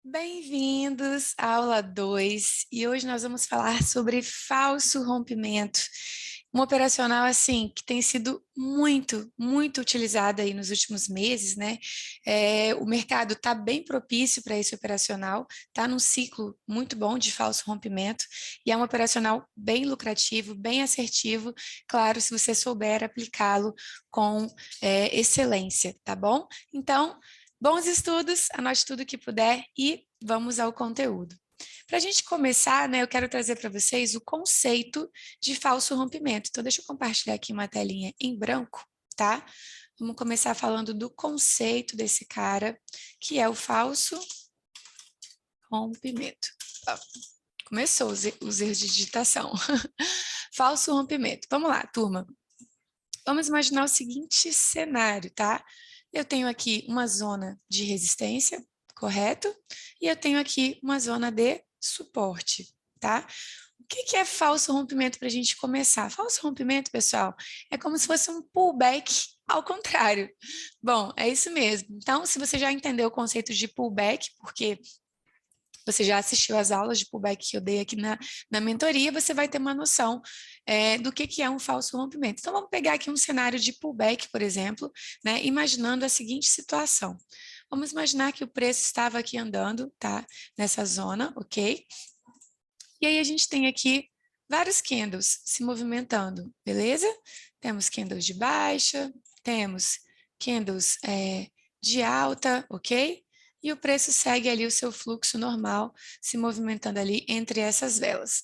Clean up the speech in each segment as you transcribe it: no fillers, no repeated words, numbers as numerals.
Bem-vindos à aula 2 e hoje nós vamos falar sobre falso rompimento. Um operacional assim que tem sido muito utilizado aí nos últimos meses, né? O mercado está bem propício para esse operacional, está num ciclo muito bom de falso rompimento e é um operacional bem lucrativo, bem assertivo, claro, se você souber aplicá-lo com excelência, tá bom? Então, bons estudos, anote tudo que puder e vamos ao conteúdo. Para a gente começar, né, eu quero trazer para vocês o conceito de falso rompimento. Então, deixa eu compartilhar aqui uma telinha em branco, tá? Vamos começar falando do conceito desse cara, que é o falso rompimento. Ó, começou os erros de digitação. Falso rompimento. Vamos lá, turma. Vamos imaginar o seguinte cenário, tá? Eu tenho aqui uma zona de resistência, correto? E eu tenho aqui uma zona de suporte, tá? O que é falso rompimento para a gente começar? Falso rompimento, pessoal, é como se fosse um pullback ao contrário. Bom, é isso mesmo. Então, se você já entendeu o conceito de pullback, porque você já assistiu às aulas de pullback que eu dei aqui na mentoria, você vai ter uma noção do que é um falso rompimento. Então, vamos pegar aqui um cenário de pullback, por exemplo, né, imaginando a seguinte situação. Vamos imaginar que o preço estava aqui andando, tá, nessa zona, ok? E aí a gente tem aqui vários candles se movimentando, beleza? Temos candles de baixa, temos candles de alta, ok? E o preço segue ali o seu fluxo normal, se movimentando ali entre essas velas.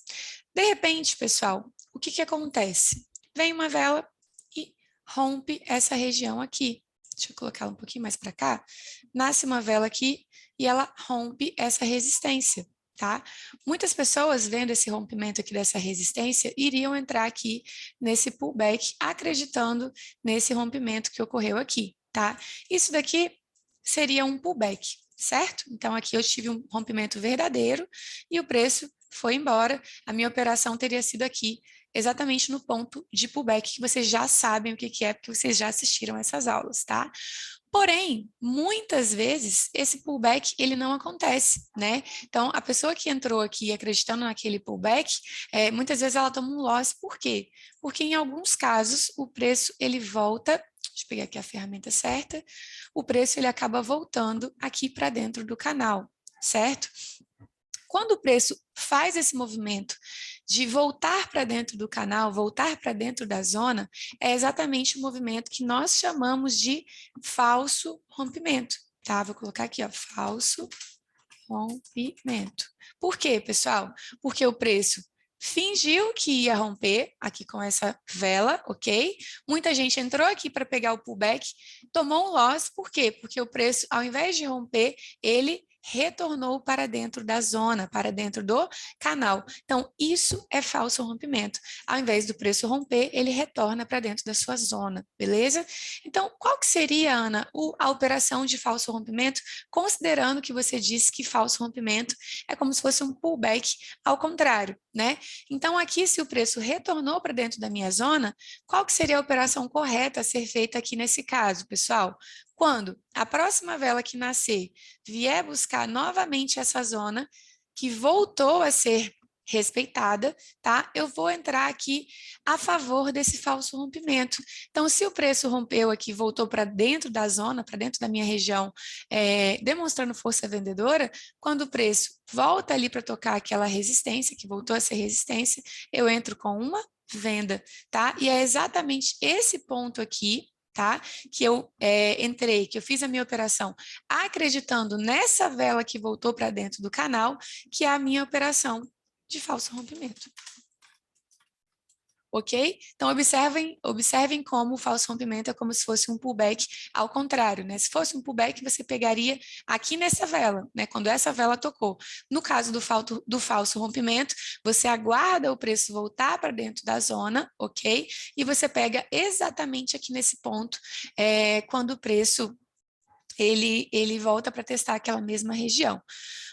De repente, pessoal, o que acontece? Vem uma vela e rompe essa região aqui. Deixa eu colocar ela um pouquinho mais para cá. Nasce uma vela aqui e ela rompe essa resistência, tá? Muitas pessoas, vendo esse rompimento aqui dessa resistência, iriam entrar aqui nesse pullback, acreditando nesse rompimento que ocorreu aqui, tá? Isso daqui seria um pullback, certo? Então, aqui eu tive um rompimento verdadeiro e o preço foi embora. A minha operação teria sido aqui, exatamente no ponto de pullback, que vocês já sabem o que é, porque vocês já assistiram essas aulas, tá? Porém, muitas vezes esse pullback ele não acontece, né? Então, a pessoa que entrou aqui acreditando naquele pullback, muitas vezes ela toma um loss. Por quê? Porque em alguns casos o preço ele volta, deixa eu pegar aqui a ferramenta certa, o preço ele acaba voltando aqui para dentro do canal, certo? Quando o preço faz esse movimento de voltar para dentro do canal, voltar para dentro da zona, é exatamente o movimento que nós chamamos de falso rompimento, tá? Vou colocar aqui, ó, falso rompimento. Por quê, pessoal? Porque o preço fingiu que ia romper aqui com essa vela, ok? Muita gente entrou aqui para pegar o pullback, tomou um loss, por quê? Porque o preço, ao invés de romper, ele retornou para dentro da zona, para dentro do canal. Então, isso é falso rompimento. Ao invés do preço romper, ele retorna para dentro da sua zona, beleza? Então, qual que seria, Ana, a operação de falso rompimento, considerando que você disse que falso rompimento é como se fosse um pullback ao contrário, né? Então, aqui, se o preço retornou para dentro da minha zona, qual que seria a operação correta a ser feita aqui nesse caso, pessoal? Quando a próxima vela que nascer vier buscar novamente essa zona, que voltou a ser respeitada, tá? Eu vou entrar aqui a favor desse falso rompimento. Então, se o preço rompeu aqui, voltou para dentro da zona, para dentro da minha região, demonstrando força vendedora, quando o preço volta ali para tocar aquela resistência, que voltou a ser resistência, eu entro com uma venda, tá? E é exatamente esse ponto aqui, tá? Que eu entrei, que eu fiz a minha operação acreditando nessa vela que voltou para dentro do canal, que é a minha operação de falso rompimento. Ok? Então, observem como o falso rompimento é como se fosse um pullback ao contrário, né? Se fosse um pullback, você pegaria aqui nessa vela, né? Quando essa vela tocou. No caso do falso rompimento, você aguarda o preço voltar para dentro da zona, ok? E você pega exatamente aqui nesse ponto, quando o preço ele volta para testar aquela mesma região.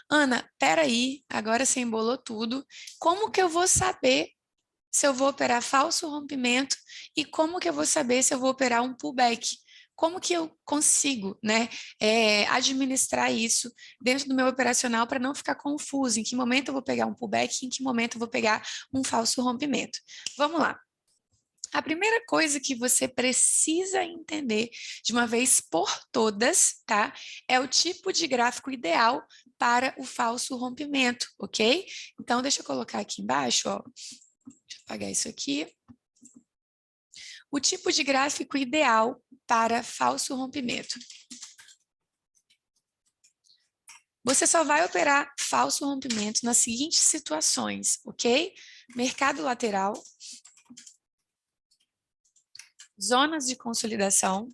Ana, peraí, agora você embolou tudo. Como que eu vou saber se eu vou operar falso rompimento e como que eu vou saber se eu vou operar um pullback? como que eu consigo, né, administrar isso dentro do meu operacional para não ficar confuso, em que momento eu vou pegar um pullback, em que momento eu vou pegar um falso rompimento. Vamos lá. A primeira coisa que você precisa entender de uma vez por todas, tá? É o tipo de gráfico ideal para o falso rompimento, ok? Então, deixa eu colocar aqui embaixo, ó. Deixa eu apagar isso aqui. O tipo de gráfico ideal para falso rompimento. Você só vai operar falso rompimento nas seguintes situações, ok? Mercado lateral, zonas de consolidação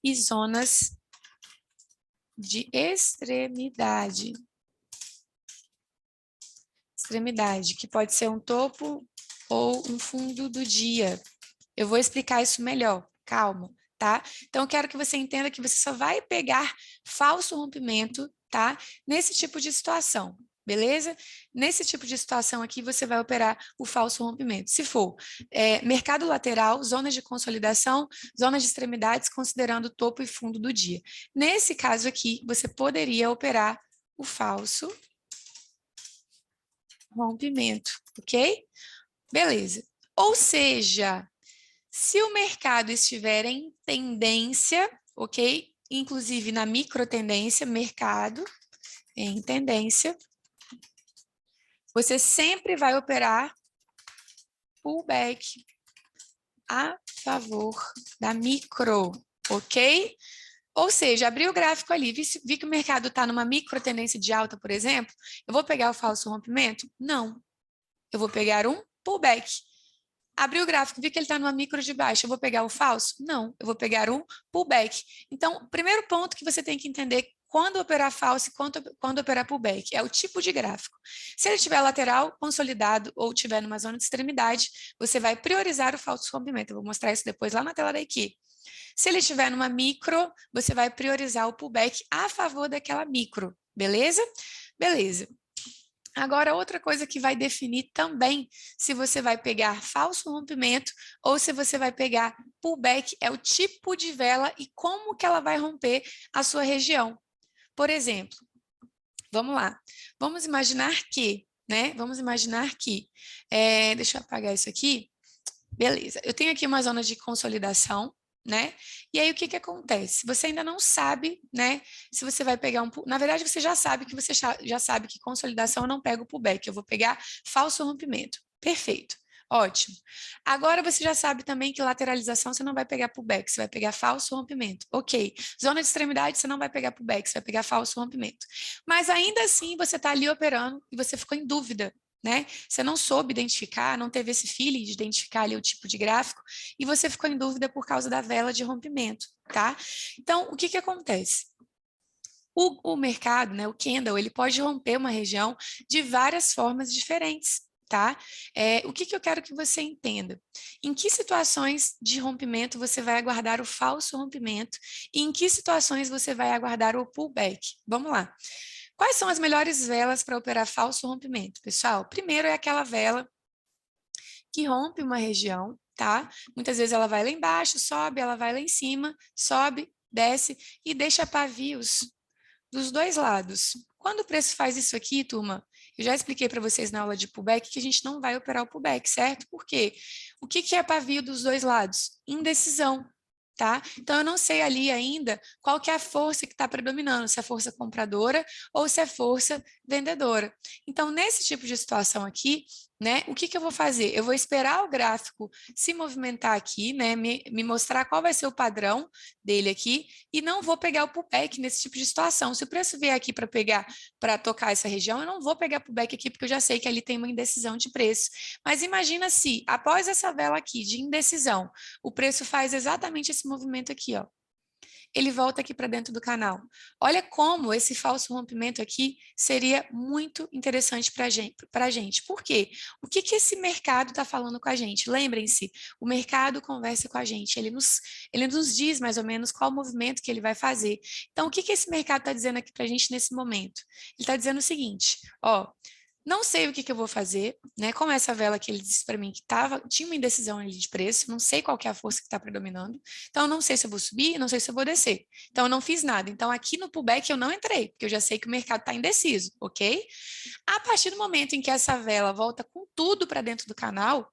e zonas de extremidade. Extremidade, que pode ser um topo ou um fundo do dia. Eu vou explicar isso melhor, calma, tá? Então, eu quero que você entenda que você só vai pegar falso rompimento, tá? Nesse tipo de situação, beleza? Nesse tipo de situação aqui, você vai operar o falso rompimento. Se for mercado lateral, zonas de consolidação, zonas de extremidades, considerando topo e fundo do dia. Nesse caso aqui, você poderia operar o falso rompimento, ok? Beleza. Ou seja, se o mercado estiver em tendência, ok? Inclusive na microtendência, mercado em tendência, você sempre vai operar pullback a favor da micro, ok? Ou seja, abri o gráfico ali, vi que o mercado está numa microtendência de alta, por exemplo, eu vou pegar o falso rompimento? Não. Eu vou pegar um pullback. Abri o gráfico, vi que ele está numa micro de baixa, eu vou pegar o falso? Não, eu vou pegar um pullback. Então, o primeiro ponto que você tem que entender quando operar falso e quando operar pullback é o tipo de gráfico. Se ele estiver lateral, consolidado ou estiver numa zona de extremidade, você vai priorizar o falso rompimento. Eu vou mostrar isso depois lá na tela da equipe. Se ele estiver numa micro, você vai priorizar o pullback a favor daquela micro, beleza? Beleza. Agora, outra coisa que vai definir também se você vai pegar falso rompimento ou se você vai pegar pullback é o tipo de vela e como que ela vai romper a sua região. Por exemplo, vamos lá. Vamos imaginar que, né? Vamos imaginar que, deixa eu apagar isso aqui. Beleza, eu tenho aqui uma zona de consolidação, né? E aí o que que acontece? Você ainda não sabe, né? Se você vai pegar na verdade, você já sabe que já sabe que consolidação eu não pego pullback, eu vou pegar falso rompimento. Perfeito. Ótimo. Agora você já sabe também que lateralização você não vai pegar pullback, você vai pegar falso rompimento. Ok. Zona de extremidade você não vai pegar pullback, você vai pegar falso rompimento. Mas ainda assim você está ali operando e você ficou em dúvida, né? Você não soube identificar, não teve esse feeling de identificar ali o tipo de gráfico e você ficou em dúvida por causa da vela de rompimento, tá? Então, o que que acontece? O mercado, né, o candle, ele pode romper uma região de várias formas diferentes, tá? O que que eu quero que você entenda? Em que situações de rompimento você vai aguardar o falso rompimento e em que situações você vai aguardar o pullback? Vamos lá. Quais são as melhores velas para operar falso rompimento, pessoal? Primeiro é aquela vela que rompe uma região, tá? Muitas vezes ela vai lá embaixo, sobe, ela vai lá em cima, sobe, desce e deixa pavios dos dois lados. Quando o preço faz isso aqui, turma, eu já expliquei para vocês na aula de pullback que a gente não vai operar o pullback, certo? Por quê? O que que é pavio dos dois lados? Indecisão. Tá? Então, eu não sei ali ainda qual que é a força que está predominando, se é força compradora ou se é força vendedora. Então, nesse tipo de situação aqui, né, o que que eu vou fazer? Eu vou esperar o gráfico se movimentar aqui, né, me mostrar qual vai ser o padrão dele aqui e não vou pegar o pullback nesse tipo de situação. Se o preço vier aqui para pegar, para tocar essa região, eu não vou pegar pullback aqui porque eu já sei que ali tem uma indecisão de preço. Mas imagina se, após essa vela aqui de indecisão, o preço faz exatamente esse movimento aqui, ó. Ele volta aqui para dentro do canal. Olha como esse falso rompimento aqui seria muito interessante para a gente. Por quê? O que que esse mercado está falando com a gente? Lembrem-se, o mercado conversa com a gente, ele nos diz mais ou menos qual movimento que ele vai fazer. Então, o que que esse mercado está dizendo aqui para a gente nesse momento? Ele está dizendo o seguinte, ó, Não sei o que que eu vou fazer, né? Como essa vela que ele disse para mim que tinha uma indecisão ali de preço, não sei qual que é a força que está predominando. Então, eu não sei se eu vou subir, não sei se eu vou descer. Então, eu não fiz nada. Então, aqui no pullback eu não entrei, porque eu já sei que o mercado está indeciso, ok? A partir do momento em que essa vela volta com tudo para dentro do canal,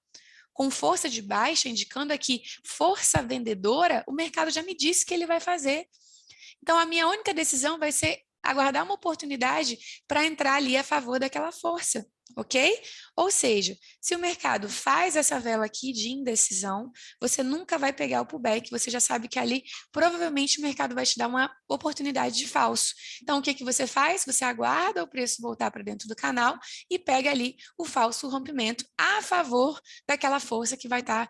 com força de baixa, indicando aqui força vendedora, o mercado já me disse que ele vai fazer. Então, a minha única decisão vai ser aguardar uma oportunidade para entrar ali a favor daquela força, ok? Ou seja, se o mercado faz essa vela aqui de indecisão, você nunca vai pegar o pullback, você já sabe que ali provavelmente o mercado vai te dar uma oportunidade de falso. Então, o que que você faz? Você aguarda o preço voltar para dentro do canal e pega ali o falso rompimento a favor daquela força que vai estar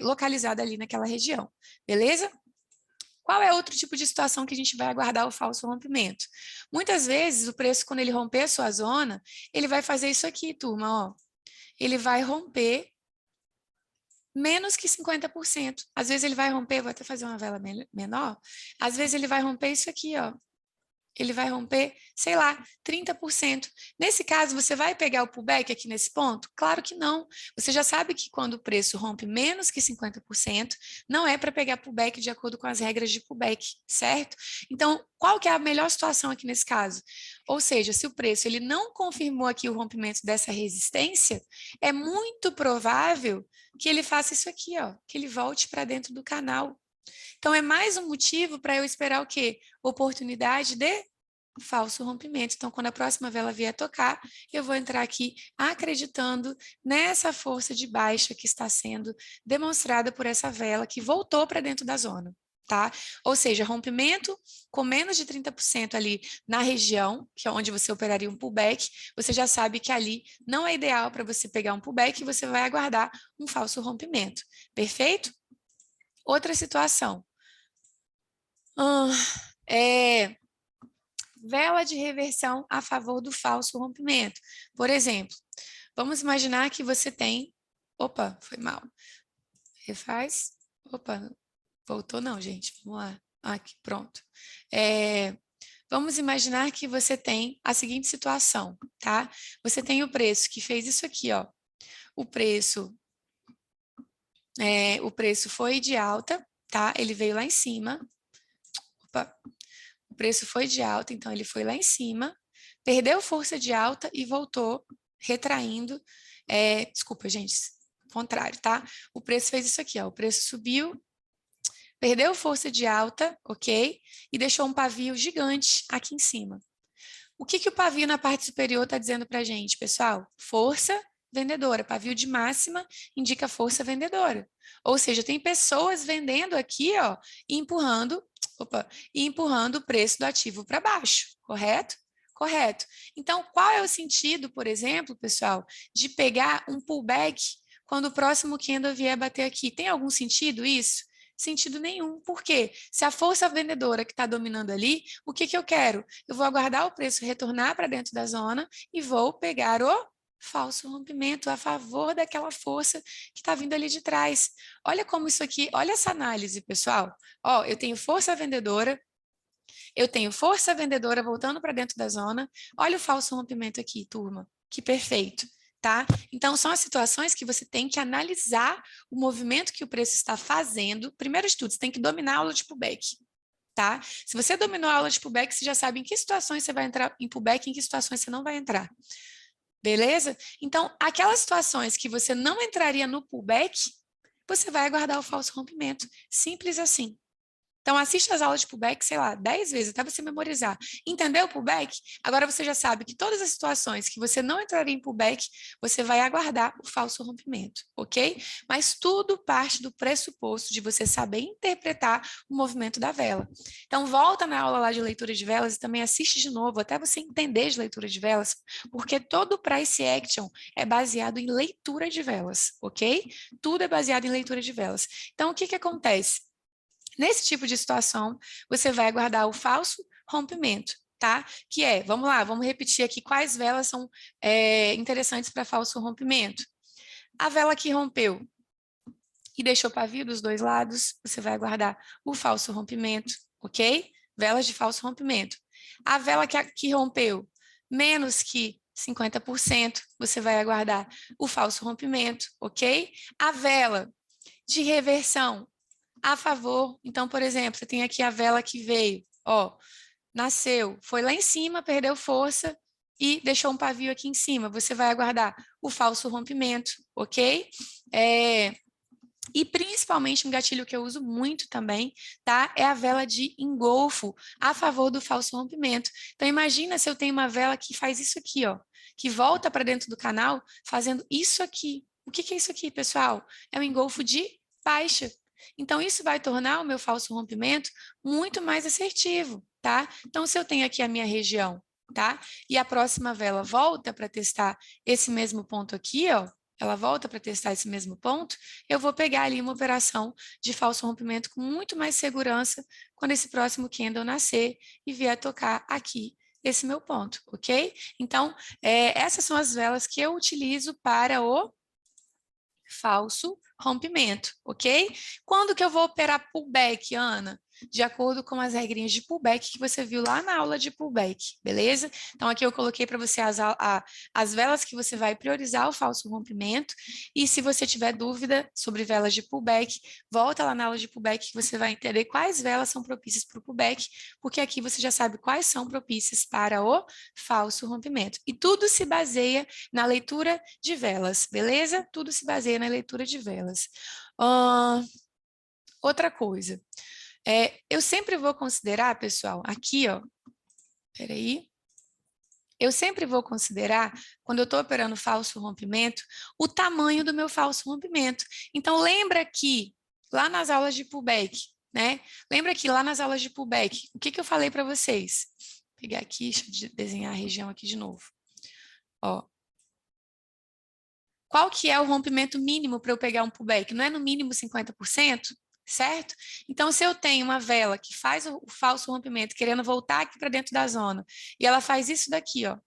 localizada ali naquela região, beleza? Qual é outro tipo de situação que a gente vai aguardar o falso rompimento? Muitas vezes, o preço, quando ele romper a sua zona, ele vai fazer isso aqui, turma, ó. Ele vai romper menos que 50%. Às vezes ele vai romper, vou até fazer uma vela menor, às vezes ele vai romper isso aqui, ó. Ele vai romper, sei lá, 30%. Nesse caso, você vai pegar o pullback aqui nesse ponto? Claro que não. Você já sabe que quando o preço rompe menos que 50%, não é para pegar pullback de acordo com as regras de pullback, certo? Então, qual que é a melhor situação aqui nesse caso? Ou seja, se o preço ele não confirmou aqui o rompimento dessa resistência, é muito provável que ele faça isso aqui, ó, que ele volte para dentro do canal. Então, é mais um motivo para eu esperar o quê? Oportunidade de falso rompimento. Então, quando a próxima vela vier tocar, eu vou entrar aqui acreditando nessa força de baixa que está sendo demonstrada por essa vela que voltou para dentro da zona. Tá? Ou seja, rompimento com menos de 30% ali na região, que é onde você operaria um pullback, você já sabe que ali não é ideal para você pegar um pullback e você vai aguardar um falso rompimento. Perfeito? Outra situação. Vela de reversão a favor do falso rompimento. Por exemplo, vamos imaginar que você tem... Opa, foi mal. Refaz. Opa, voltou não, gente. Vamos lá. Aqui, pronto. Vamos imaginar que você tem a seguinte situação, tá? Você tem o preço que fez isso aqui, ó. O preço foi de alta, tá? Ele veio lá em cima. Opa, o preço foi de alta, então ele foi lá em cima, perdeu força de alta e voltou retraindo. Desculpa, gente, contrário, tá? O preço fez isso aqui, ó. O preço subiu, perdeu força de alta, ok? E deixou um pavio gigante aqui em cima. O que que o pavio na parte superior está dizendo para a gente, pessoal? Força vendedora. Pavio de máxima indica força vendedora. Ou seja, tem pessoas vendendo aqui, ó, e empurrando o preço do ativo para baixo, correto? Correto. Então, qual é o sentido, por exemplo, pessoal, de pegar um pullback quando o próximo candle vier bater aqui? Tem algum sentido isso? Sentido nenhum. Por quê? Se a força vendedora que está dominando ali, o que que eu quero? Eu vou aguardar o preço retornar para dentro da zona e vou pegar o falso rompimento a favor daquela força que está vindo ali de trás. Olha como isso aqui, olha essa análise, pessoal. Ó, eu tenho força vendedora voltando para dentro da zona. Olha o falso rompimento aqui, turma. Que perfeito, tá? Então, são as situações que você tem que analisar o movimento que o preço está fazendo. Primeiro de tudo, você tem que dominar a aula de pullback, tá? Se você dominou a aula de pullback, você já sabe em que situações você vai entrar em pullback e em que situações você não vai entrar. Beleza? Então, aquelas situações que você não entraria no pullback, você vai aguardar o falso rompimento. Simples assim. Então, assiste as aulas de pullback, sei lá, 10 vezes, até você memorizar. Entendeu o pullback? Agora você já sabe que todas as situações que você não entraria em pullback, você vai aguardar o falso rompimento, ok? Mas tudo parte do pressuposto de você saber interpretar o movimento da vela. Então, volta na aula lá de leitura de velas e também assiste de novo, até você entender de leitura de velas, porque todo o price action é baseado em leitura de velas, ok? Tudo é baseado em leitura de velas. Então, o que que acontece? Nesse tipo de situação, você vai guardar o falso rompimento, tá? Que é, vamos lá, vamos repetir aqui quais velas são interessantes para falso rompimento. A vela que rompeu e deixou pavio dos dois lados, você vai guardar o falso rompimento, ok? Velas de falso rompimento. A vela que rompeu menos que 50%, você vai aguardar o falso rompimento, ok? A vela de reversão a favor, então, por exemplo, você tem aqui a vela que veio, ó, nasceu, foi lá em cima, perdeu força e deixou um pavio aqui em cima. Você vai aguardar o falso rompimento, ok? E principalmente um gatilho que eu uso muito também, tá? É a vela de engolfo a favor do falso rompimento. Então imagina se eu tenho uma vela que faz isso aqui, ó, que volta para dentro do canal fazendo isso aqui. O que que é isso aqui, pessoal? É um engolfo de baixa. Então isso vai tornar o meu falso rompimento muito mais assertivo, tá? Então se eu tenho aqui a minha região, tá? E a próxima vela volta para testar esse mesmo ponto aqui, ó, ela volta para testar esse mesmo ponto, eu vou pegar ali uma operação de falso rompimento com muito mais segurança quando esse próximo candle nascer e vier tocar aqui esse meu ponto, ok? Então, essas são as velas que eu utilizo para o falso rompimento, ok? Quando que eu vou operar pullback, Ana? De acordo com as regrinhas de pullback que você viu lá na aula de pullback, beleza? Então, aqui eu coloquei para você as velas que você vai priorizar o falso rompimento, e se você tiver dúvida sobre velas de pullback, volta lá na aula de pullback que você vai entender quais velas são propícias para o pullback, porque aqui você já sabe quais são propícias para o falso rompimento. E tudo se baseia na leitura de velas, beleza? Tudo se baseia na leitura de velas. Outra coisa, eu sempre vou considerar, pessoal, aqui, ó, peraí, eu sempre vou considerar, quando eu estou operando falso rompimento, o tamanho do meu falso rompimento. Então, lembra que lá nas aulas de pullback, né? Lembra que lá nas aulas de pullback, o que que eu falei para vocês? Vou pegar aqui, deixa eu desenhar a região aqui de novo. Ó, qual que é o rompimento mínimo para eu pegar um pullback? Não é no mínimo 50%? Certo? Então, se eu tenho uma vela que faz o falso rompimento, querendo voltar aqui para dentro da zona, e ela faz isso daqui, ó.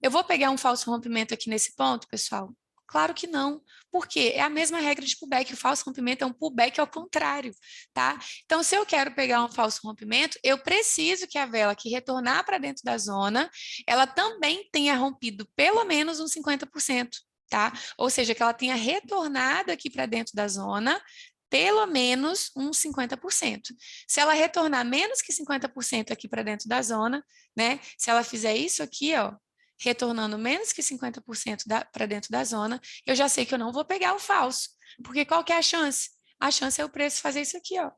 Eu vou pegar um falso rompimento aqui nesse ponto, pessoal? Claro que não. Por quê? É a mesma regra de pullback. O falso rompimento é um pullback ao contrário, tá? Então, se eu quero pegar um falso rompimento, eu preciso que a vela que retornar para dentro da zona, ela também tenha rompido pelo menos uns 50%, tá? Ou seja, que ela tenha retornado aqui para dentro da zona, pelo menos uns 50%. Se ela retornar menos que 50% aqui para dentro da zona, né? Se ela fizer isso aqui, ó, retornando menos que 50% para dentro da zona, eu já sei que eu não vou pegar o falso. Porque qual que é a chance? A chance é o preço fazer isso aqui, ó.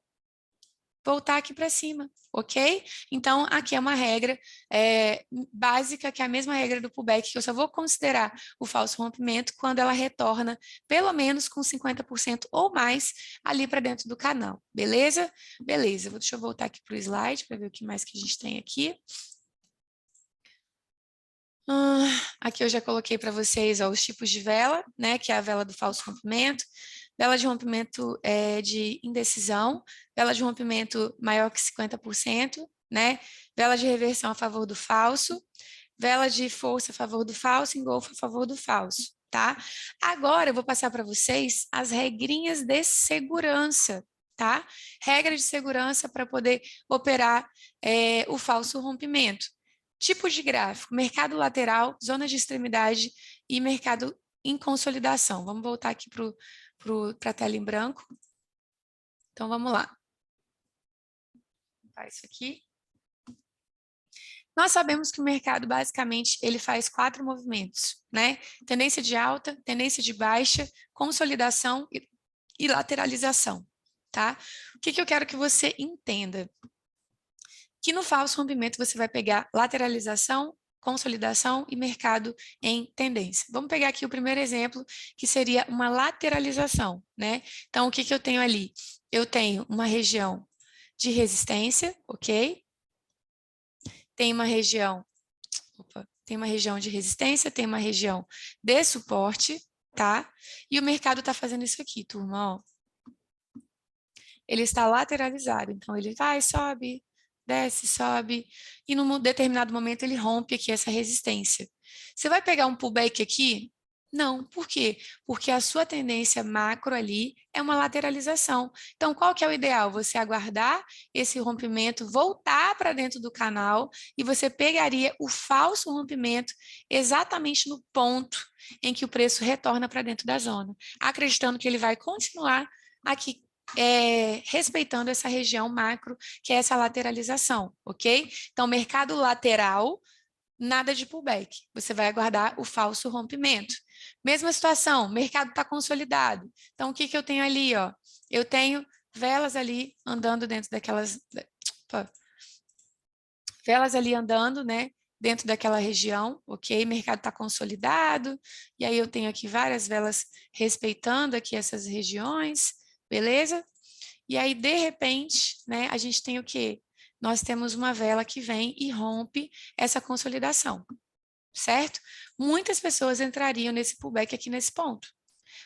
Voltar aqui para cima, ok? Então, aqui é uma regra básica, que é a mesma regra do pullback, que eu só vou considerar o falso rompimento quando ela retorna pelo menos com 50% ou mais ali para dentro do canal, beleza? Beleza, deixa eu voltar aqui para o slide para ver o que mais que a gente tem aqui. Aqui eu já coloquei para vocês, ó, os tipos de vela, né, que é a vela do falso rompimento, vela de rompimento de indecisão, vela de rompimento maior que 50%, né, vela de reversão a favor do falso, vela de força a favor do falso, engolfo a favor do falso, tá? Agora eu vou passar para vocês as regrinhas de segurança, tá? Regra de segurança para poder operar o falso rompimento. Tipos de gráfico, mercado lateral, zona de extremidade e mercado em consolidação. Vamos voltar aqui para a tela em branco. Então, vamos lá. Vou botar isso aqui. Nós sabemos que o mercado, basicamente, ele faz 4 movimentos, né? Tendência de alta, tendência de baixa, consolidação e lateralização, tá? O que eu quero que você entenda? Que no falso rompimento você vai pegar lateralização, consolidação e mercado em tendência. Vamos pegar aqui o primeiro exemplo, que seria uma lateralização, né? Então, o que eu tenho ali? Eu tenho uma região de resistência, ok? Tem uma região, tem uma região de resistência, tem uma região de suporte, tá? E o mercado está fazendo isso aqui, turma, ó. Ele está lateralizado, então ele vai, sobe, desce, sobe, e num determinado momento ele rompe aqui essa resistência. Você vai pegar um pullback aqui, Não, por quê? Porque a sua tendência macro ali é uma lateralização. Então, qual que é o ideal? Você aguardar esse rompimento, voltar para dentro do canal e você pegaria o falso rompimento exatamente no ponto em que o preço retorna para dentro da zona, acreditando que ele vai continuar aqui respeitando essa região macro, que é essa lateralização, ok? Então, mercado lateral, nada de pullback. Você vai aguardar o falso rompimento. Mesma situação, o mercado está consolidado. Então, o que eu tenho ali? Ó? Eu tenho velas ali andando dentro daquelas... Opa, velas ali andando, né? Dentro daquela região, ok? O mercado está consolidado. E aí eu tenho aqui várias velas respeitando aqui essas regiões, beleza? E aí, de repente, né, a gente tem o quê? Nós temos uma vela que vem e rompe essa consolidação, certo? Muitas pessoas entrariam nesse pullback aqui nesse ponto.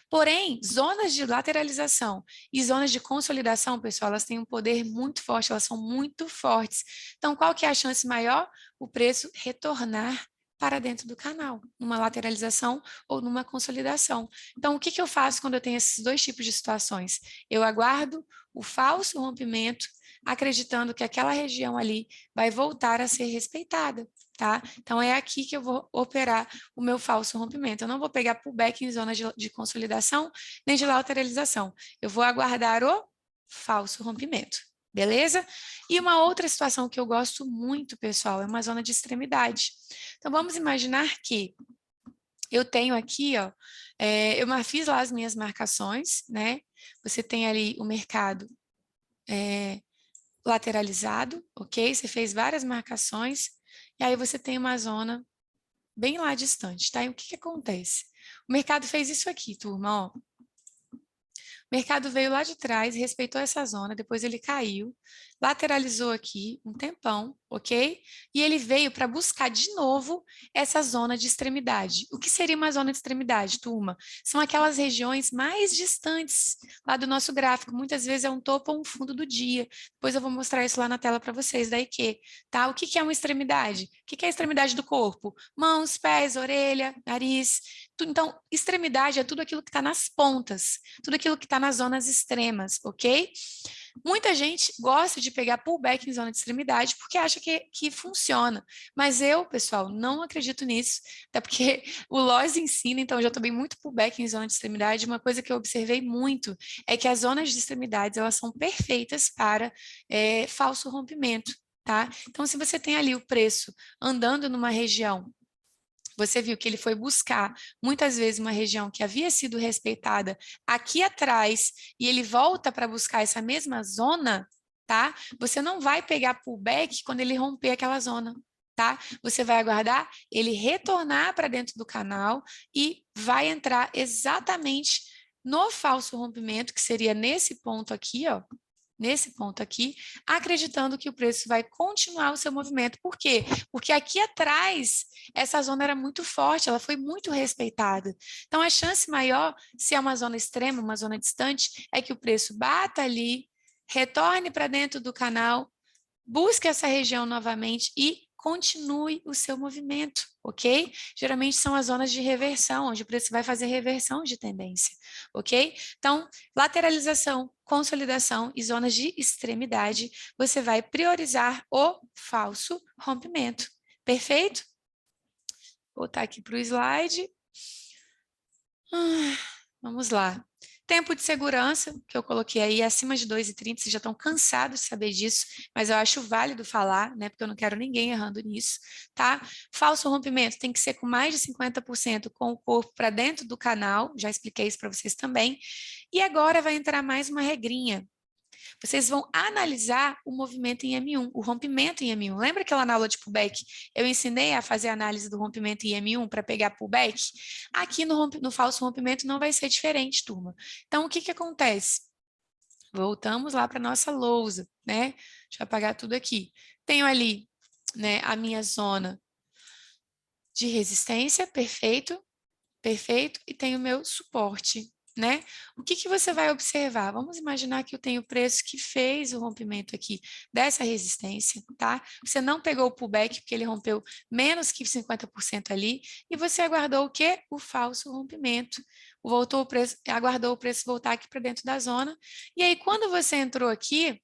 Porém, zonas de lateralização e zonas de consolidação, pessoal, elas têm um poder muito forte, elas são muito fortes. Então, qual que é a chance maior? O preço retornar para dentro do canal, numa lateralização ou numa consolidação. Então, o que eu faço quando eu tenho esses dois tipos de situações? Eu aguardo o falso rompimento, acreditando que aquela região ali vai voltar a ser respeitada, tá? Então, é aqui que eu vou operar o meu falso rompimento. Eu não vou pegar pullback em zona de consolidação, nem de lateralização. Eu vou aguardar o falso rompimento. Beleza? E uma outra situação que eu gosto muito, pessoal, é uma zona de extremidade. Então, vamos imaginar que eu tenho aqui, ó, eu fiz lá as minhas marcações, né? Você tem ali o mercado lateralizado, ok? Você fez várias marcações, e aí você tem uma zona bem lá distante, tá? E o que acontece? O mercado fez isso aqui, turma, ó. O mercado veio lá de trás, respeitou essa zona, depois ele caiu, lateralizou aqui um tempão, ok? E ele veio para buscar de novo essa zona de extremidade. O que seria uma zona de extremidade, turma? São aquelas regiões mais distantes lá do nosso gráfico. Muitas vezes é um topo ou um fundo do dia. Depois eu vou mostrar isso lá na tela para vocês da IQ, tá? O que é uma extremidade? O que é a extremidade do corpo? Mãos, pés, orelha, nariz. Então, extremidade é tudo aquilo que está nas pontas, tudo aquilo que está nas zonas extremas, ok? Muita gente gosta de pegar pullback em zona de extremidade porque acha que funciona, mas eu, pessoal, não acredito nisso, até porque o Lois ensina, então eu já tomei muito pullback em zona de extremidade. Uma coisa que eu observei muito é que as zonas de extremidades, elas são perfeitas para falso rompimento, tá? Então, se você tem ali o preço andando numa região, você viu que ele foi buscar muitas vezes uma região que havia sido respeitada aqui atrás e ele volta para buscar essa mesma zona, tá? Você não vai pegar pullback quando ele romper aquela zona, tá? Você vai aguardar ele retornar para dentro do canal e vai entrar exatamente no falso rompimento, que seria nesse ponto aqui, ó, nesse ponto aqui, acreditando que o preço vai continuar o seu movimento. Por quê? Porque aqui atrás, essa zona era muito forte, ela foi muito respeitada. Então, a chance maior, se é uma zona extrema, uma zona distante, é que o preço bata ali, retorne para dentro do canal, busque essa região novamente e continue o seu movimento, ok? Geralmente são as zonas de reversão, onde o preço vai fazer reversão de tendência, ok? Então, lateralização, consolidação e zonas de extremidade, você vai priorizar o falso rompimento. Perfeito? Vou voltar aqui para o slide. Vamos lá. Tempo de segurança, que eu coloquei aí, acima de 2,30, vocês já estão cansados de saber disso, mas eu acho válido falar, né, porque eu não quero ninguém errando nisso, tá? Falso rompimento tem que ser com mais de 50% com o corpo para dentro do canal, já expliquei isso para vocês também. E agora vai entrar mais uma regrinha. Vocês vão analisar o movimento em M1, o rompimento em M1. Lembra que lá na aula de pullback eu ensinei a fazer a análise do rompimento em M1 para pegar pullback? Aqui no falso rompimento não vai ser diferente, turma. Então, o que acontece? Voltamos lá para a nossa lousa, né? Deixa eu apagar tudo aqui. Tenho ali, né, a minha zona de resistência, perfeito, perfeito, e tenho o meu suporte, né? O que que você vai observar? Vamos imaginar que eu tenho o preço que fez o rompimento aqui dessa resistência, tá? Você não pegou o pullback porque ele rompeu menos que 50% ali e você aguardou o quê? O falso rompimento. Voltou o preço, aguardou o preço voltar aqui para dentro da zona. E aí, quando você entrou aqui,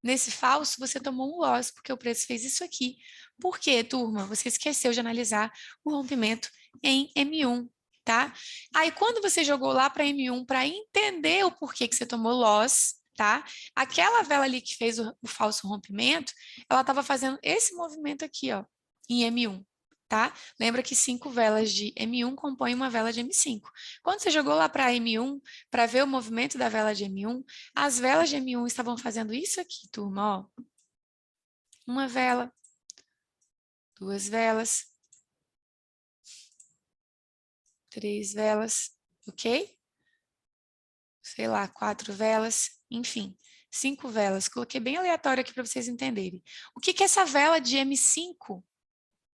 nesse falso, você tomou um loss, porque o preço fez isso aqui. Por quê, turma? Você esqueceu de analisar o rompimento em M1, tá? Aí, quando você jogou lá para M1 para entender o porquê que você tomou loss, tá? Aquela vela ali que fez o falso rompimento, ela estava fazendo esse movimento aqui, ó, em M1. Tá? Lembra que 5 velas de M1 compõem uma vela de M5. Quando você jogou lá para M1, para ver o movimento da vela de M1, as velas de M1 estavam fazendo isso aqui, turma, ó. Uma vela, duas velas, três velas, ok? Sei lá, 4 velas, enfim, 5 velas. Coloquei bem aleatório aqui para vocês entenderem. O que que essa vela de M5,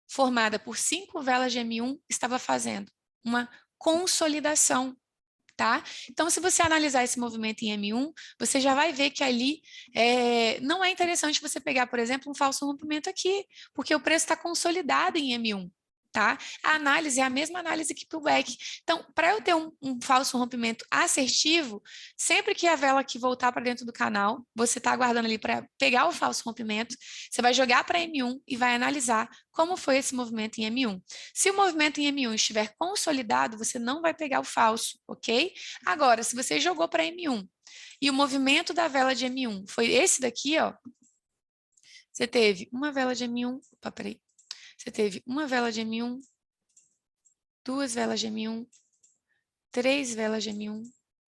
formada por 5 velas de M1, estava fazendo? Uma consolidação. Tá? Então, se você analisar esse movimento em M1, você já vai ver que ali não é interessante você pegar, por exemplo, um falso rompimento aqui, porque o preço está consolidado em M1. Tá? A análise é a mesma análise que pullback. Então, para eu ter um falso rompimento assertivo, sempre que a vela aqui voltar para dentro do canal, você está aguardando ali para pegar o falso rompimento, você vai jogar para M1 e vai analisar como foi esse movimento em M1. Se o movimento em M1 estiver consolidado, você não vai pegar o falso, ok? Agora, se você jogou para M1 e o movimento da vela de M1 foi esse daqui, ó, você teve uma vela de M1, opa, peraí, você teve uma vela de M1, duas velas de M1, três velas de M1,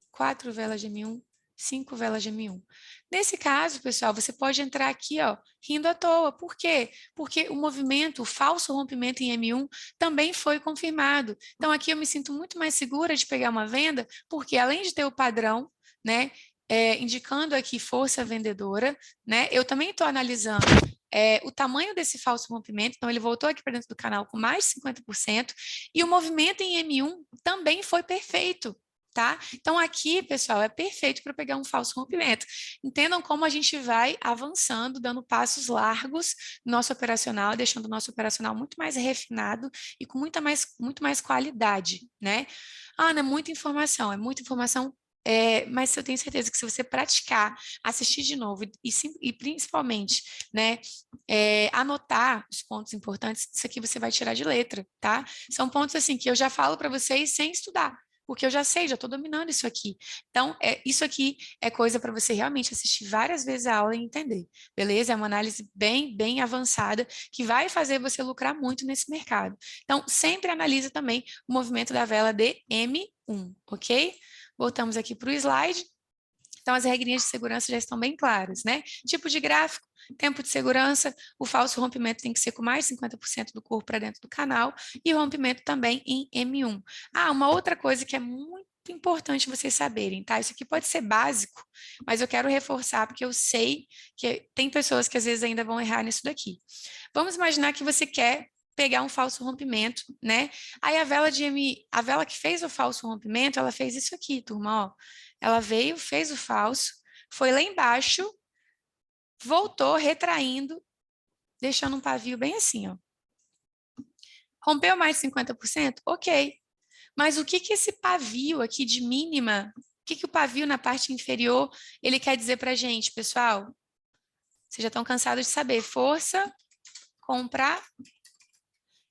quatro velas de M1, 5 velas de M1. Nesse caso, pessoal, você pode entrar aqui, ó, rindo à toa. Por quê? Porque o movimento, o falso rompimento em M1 também foi confirmado. Então, aqui eu me sinto muito mais segura de pegar uma venda, porque além de ter o padrão, né, indicando aqui força vendedora, né, eu também estou analisando o tamanho desse falso rompimento, então ele voltou aqui para dentro do canal com mais de 50%, e o movimento em M1 também foi perfeito. Tá? Então, aqui, pessoal, é perfeito para pegar um falso rompimento. Entendam como a gente vai avançando, dando passos largos no nosso operacional, deixando o nosso operacional muito mais refinado e com muito mais qualidade, né? Ana, é muita informação, mas eu tenho certeza que se você praticar, assistir de novo e principalmente, né, anotar os pontos importantes, isso aqui você vai tirar de letra, tá? São pontos assim que eu já falo para vocês sem estudar, porque eu já sei, já estou dominando isso aqui. Então, isso aqui é coisa para você realmente assistir várias vezes a aula e entender, beleza? É uma análise bem avançada que vai fazer você lucrar muito nesse mercado. Então, sempre analisa também o movimento da vela de M1, ok? Voltamos aqui para o slide. Então, as regrinhas de segurança já estão bem claras, né? Tipo de gráfico, tempo de segurança, o falso rompimento tem que ser com mais de 50% do corpo para dentro do canal e o rompimento também em M1. Ah, uma outra coisa que é muito importante vocês saberem, tá? Isso aqui pode ser básico, mas eu quero reforçar porque eu sei que tem pessoas que às vezes ainda vão errar nisso daqui. Vamos imaginar que você quer pegar um falso rompimento, né? Aí a vela que fez o falso rompimento, ela fez isso aqui, turma, ó. Ela veio, fez o falso, foi lá embaixo, voltou retraindo, deixando um pavio bem assim, ó. Rompeu mais de 50%? Ok. Mas o que que esse pavio aqui de mínima, o que que o pavio na parte inferior, ele quer dizer pra gente, pessoal? Vocês já estão cansados de saber. Força, comprar.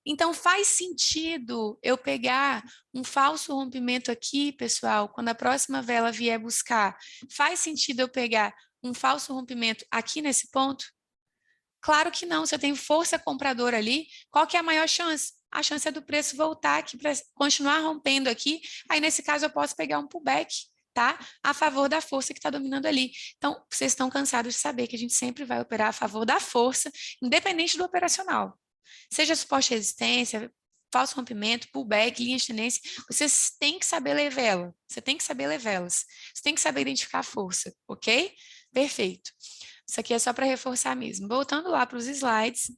Então, faz sentido eu pegar um falso rompimento aqui, pessoal, quando a próxima vela vier buscar. Faz sentido eu pegar um falso rompimento aqui nesse ponto? Claro que não. Se eu tenho força compradora ali, qual que é a maior chance? A chance é do preço voltar aqui para continuar rompendo aqui. Aí, nesse caso, eu posso pegar um pullback, tá? A favor da força que está dominando ali. Então, vocês estão cansados de saber que a gente sempre vai operar a favor da força, independente do operacional. Seja suporte e resistência, falso rompimento, pullback, linha de tendência, vocês têm que saber ler vela. Você tem que saber ler velas. Você tem que saber identificar a força, ok? Perfeito. Isso aqui é só para reforçar mesmo. Voltando lá para os slides.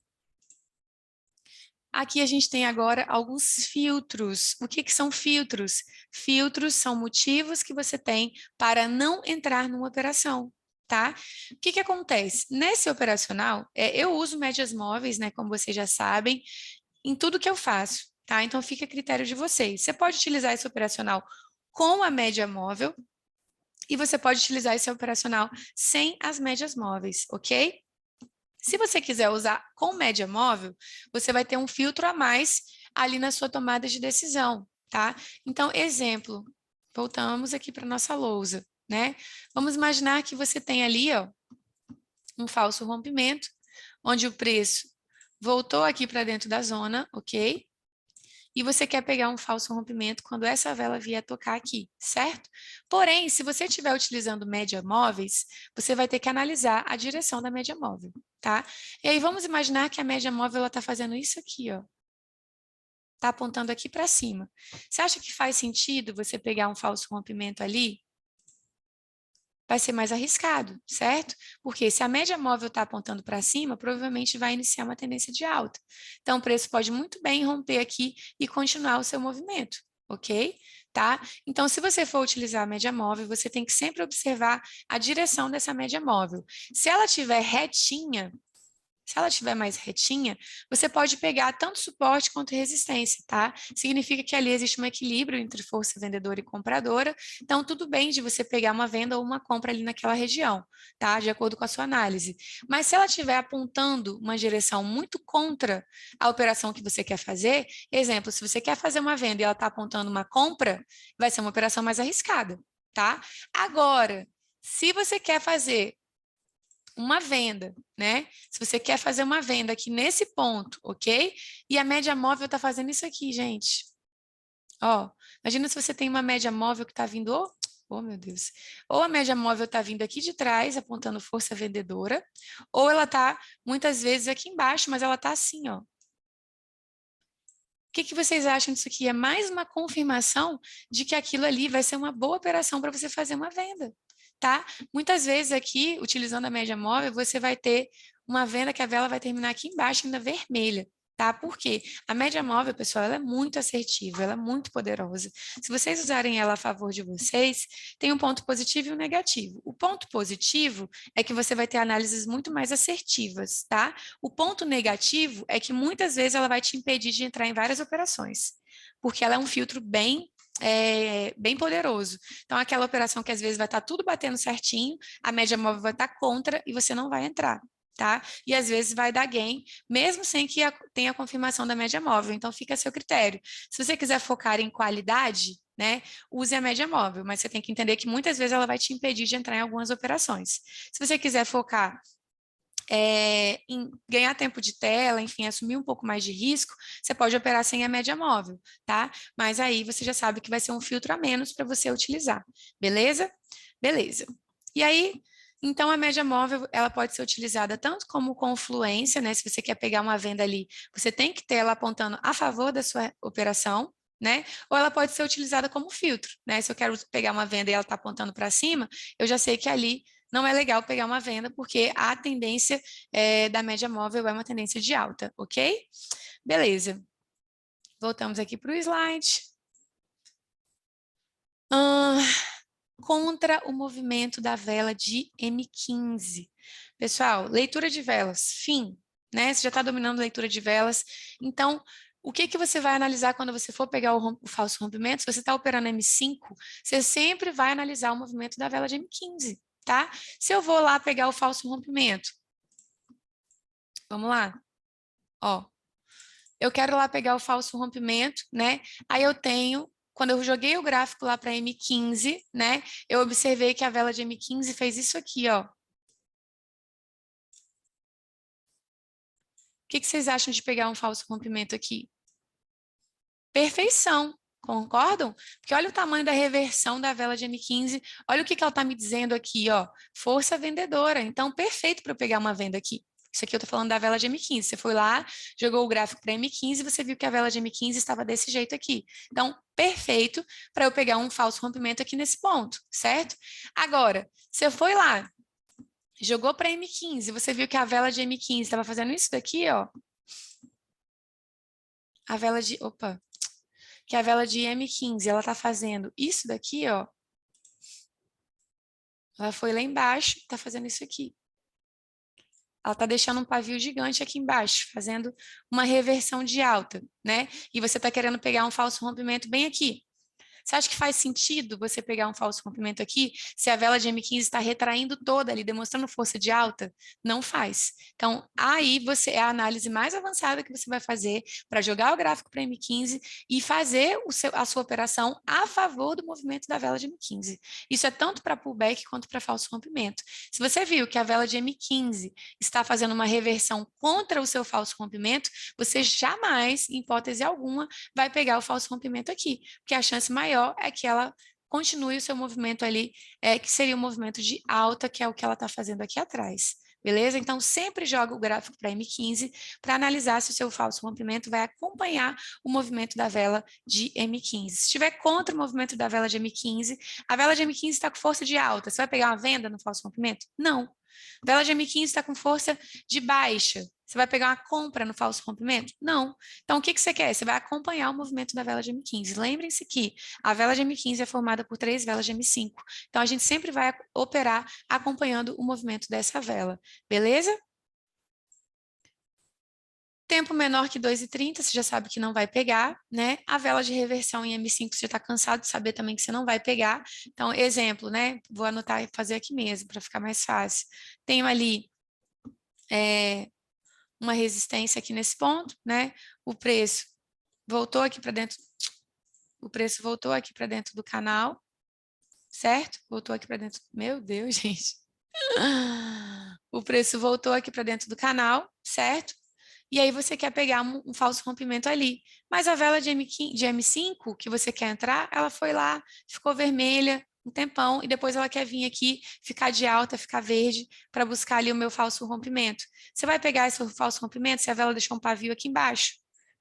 Aqui a gente tem agora alguns filtros. O que que são filtros? Filtros são motivos que você tem para não entrar numa operação, tá? O que que acontece? Nesse operacional, eu uso médias móveis, né, como vocês já sabem, em tudo que eu faço, tá? Então fica a critério de vocês. Você pode utilizar esse operacional com a média móvel e você pode utilizar esse operacional sem as médias móveis, ok? Se você quiser usar com média móvel, você vai ter um filtro a mais ali na sua tomada de decisão, tá? Então, exemplo, voltamos aqui para nossa lousa, né? Vamos imaginar que você tem ali, ó, um falso rompimento, onde o preço voltou aqui para dentro da zona, ok? E você quer pegar um falso rompimento quando essa vela vier tocar aqui, certo? Porém, se você estiver utilizando média móveis, você vai ter que analisar a direção da média móvel, tá? E aí vamos imaginar que a média móvel está fazendo isso aqui, ó. Está apontando aqui para cima. Você acha que faz sentido você pegar um falso rompimento ali? Vai ser mais arriscado, certo? Porque se a média móvel está apontando para cima, provavelmente vai iniciar uma tendência de alta. Então, o preço pode muito bem romper aqui e continuar o seu movimento, ok? Tá? Então, se você for utilizar a média móvel, você tem que sempre observar a direção dessa média móvel. Se ela estiver retinha, se ela estiver mais retinha, você pode pegar tanto suporte quanto resistência, tá? Significa que ali existe um equilíbrio entre força vendedora e compradora, então tudo bem de você pegar uma venda ou uma compra ali naquela região, tá? De acordo com a sua análise. Mas se ela estiver apontando uma direção muito contra a operação que você quer fazer, exemplo, se você quer fazer uma venda e ela está apontando uma compra, vai ser uma operação mais arriscada, tá? Agora, se você quer fazer uma venda, né? Se você quer fazer uma venda aqui nesse ponto, ok? E a média móvel está fazendo isso aqui, gente. Ó, imagina se você tem uma média móvel que está vindo, oh, meu Deus, ou a média móvel está vindo aqui de trás, apontando força vendedora, ou ela está muitas vezes aqui embaixo, mas ela está assim, ó. O que que vocês acham disso aqui? É mais uma confirmação de que aquilo ali vai ser uma boa operação para você fazer uma venda, tá? Muitas vezes aqui, utilizando a média móvel, você vai ter uma venda que a vela vai terminar aqui embaixo, ainda vermelha, tá? Por quê? A média móvel, pessoal, ela é muito assertiva, ela é muito poderosa. Se vocês usarem ela a favor de vocês, tem um ponto positivo e um negativo. O ponto positivo é que você vai ter análises muito mais assertivas, tá? O ponto negativo é que muitas vezes ela vai te impedir de entrar em várias operações, porque ela é um filtro bem poderoso. Então, aquela operação que às vezes vai estar tudo batendo certinho, a média móvel vai estar contra e você não vai entrar, tá? E às vezes vai dar gain, mesmo sem que tenha a confirmação da média móvel. Então, fica a seu critério. Se você quiser focar em qualidade, né, use a média móvel, mas você tem que entender que muitas vezes ela vai te impedir de entrar em algumas operações. Se você quiser focar em ganhar tempo de tela, enfim, assumir um pouco mais de risco, você pode operar sem a média móvel, tá? Mas aí você já sabe que vai ser um filtro a menos para você utilizar, beleza? Beleza. E aí, então a média móvel, ela pode ser utilizada tanto como confluência, né? Se você quer pegar uma venda ali, você tem que ter ela apontando a favor da sua operação, né? Ou ela pode ser utilizada como filtro, né? Se eu quero pegar uma venda e ela está apontando para cima, eu já sei que ali não é legal pegar uma venda, porque a tendência da média móvel é uma tendência de alta, ok? Beleza. Voltamos aqui para o slide. Contra o movimento da vela de M15. Pessoal, leitura de velas, fim, né? Você já está dominando a leitura de velas. Então, o que que você vai analisar quando você for pegar o falso rompimento? Se você está operando M5, você sempre vai analisar o movimento da vela de M15, tá? Se eu vou lá pegar o falso rompimento, vamos lá, ó. Eu quero lá pegar o falso rompimento, né? Aí eu tenho, quando eu joguei o gráfico lá para M15, né? Eu observei que a vela de M15 fez isso aqui, ó. O que que vocês acham de pegar um falso rompimento aqui? Perfeição, concordam? Porque olha o tamanho da reversão da vela de M15, olha o que que ela está me dizendo aqui, ó. Força vendedora, então perfeito para eu pegar uma venda aqui. Isso aqui eu estou falando da vela de M15. Você foi lá, jogou o gráfico para M15 e você viu que a vela de M15 estava desse jeito aqui. Então, perfeito para eu pegar um falso rompimento aqui nesse ponto, certo? Agora, você foi lá, jogou para M15, você viu que a vela de M15 estava fazendo isso daqui, ó. a vela de, opa, que a vela de M15, ela está fazendo isso daqui, ó. Ela foi lá embaixo, está fazendo isso aqui. Ela está deixando um pavio gigante aqui embaixo, fazendo uma reversão de alta, né? E você está querendo pegar um falso rompimento bem aqui. Você acha que faz sentido você pegar um falso rompimento aqui se a vela de M15 está retraindo toda ali, demonstrando força de alta? Não faz. Então, aí você é a análise mais avançada que você vai fazer para jogar o gráfico para M15 e fazer a sua operação a favor do movimento da vela de M15. Isso é tanto para pullback quanto para falso rompimento. Se você viu que a vela de M15 está fazendo uma reversão contra o seu falso rompimento, você jamais, em hipótese alguma, vai pegar o falso rompimento aqui, porque a chance maior é que ela continue o seu movimento ali, que seria o movimento de alta, que é o que ela está fazendo aqui atrás. Beleza? Então, sempre joga o gráfico para M15 para analisar se o seu falso rompimento vai acompanhar o movimento da vela de M15. Se estiver contra o movimento da vela de M15, a vela de M15 está com força de alta. Você vai pegar uma venda no falso rompimento? Não. A vela de M15 está com força de baixa. Você vai pegar uma compra no falso rompimento? Não. Então, o que você quer? Você vai acompanhar o movimento da vela de M15. Lembrem-se que a vela de M15 é formada por 3 velas de M5. Então, a gente sempre vai operar acompanhando o movimento dessa vela. Beleza? Tempo menor que 2,30, você já sabe que não vai pegar, né? A vela de reversão em M5, você já está cansado de saber também que você não vai pegar. Então, exemplo, né? Vou anotar e fazer aqui mesmo, para ficar mais fácil. Tenho ali uma resistência aqui nesse ponto, né? O preço voltou aqui para dentro, o preço voltou aqui para dentro do canal, certo? Voltou aqui para dentro, meu Deus, gente. O preço voltou aqui para dentro do canal, certo? E aí você quer pegar um falso rompimento ali. Mas a vela de M5 que você quer entrar, ela foi lá, ficou vermelha um tempão, e depois ela quer vir aqui, ficar de alta, ficar verde, para buscar ali o meu falso rompimento. Você vai pegar esse falso rompimento se a vela deixou um pavio aqui embaixo?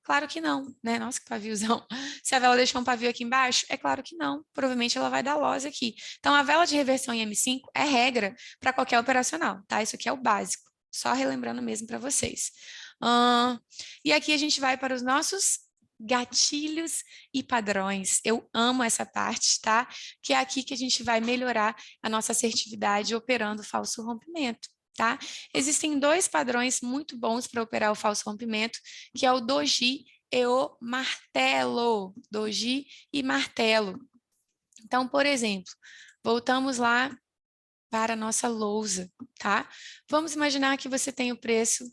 Claro que não, né? Nossa, que paviozão. Se a vela deixou um pavio aqui embaixo? É claro que não. Provavelmente ela vai dar loss aqui. Então, a vela de reversão em M5 é regra para qualquer operacional, tá? Isso aqui é o básico. Só relembrando mesmo para vocês. E aqui a gente vai para os nossos gatilhos e padrões. Eu amo essa parte, tá? Que é aqui que a gente vai melhorar a nossa assertividade operando falso rompimento. Tá? Existem 2 padrões muito bons para operar o falso rompimento, que é o doji e o martelo. Doji e martelo. Então, por exemplo, voltamos lá para a nossa lousa, tá? Vamos imaginar que você tem o preço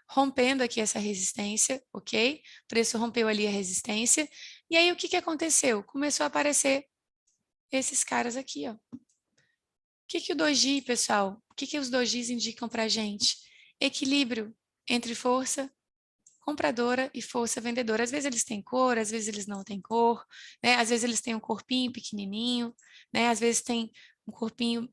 rompendo aqui essa resistência, ok? O preço rompeu ali a resistência. E aí, o que aconteceu? Começou a aparecer esses caras aqui, ó. O que o doji, pessoal? O que os dojis indicam para a gente? Equilíbrio entre força compradora e força vendedora. Às vezes eles têm cor, às vezes eles não têm cor, né? Às vezes eles têm um corpinho pequenininho, né? Às vezes tem um corpinho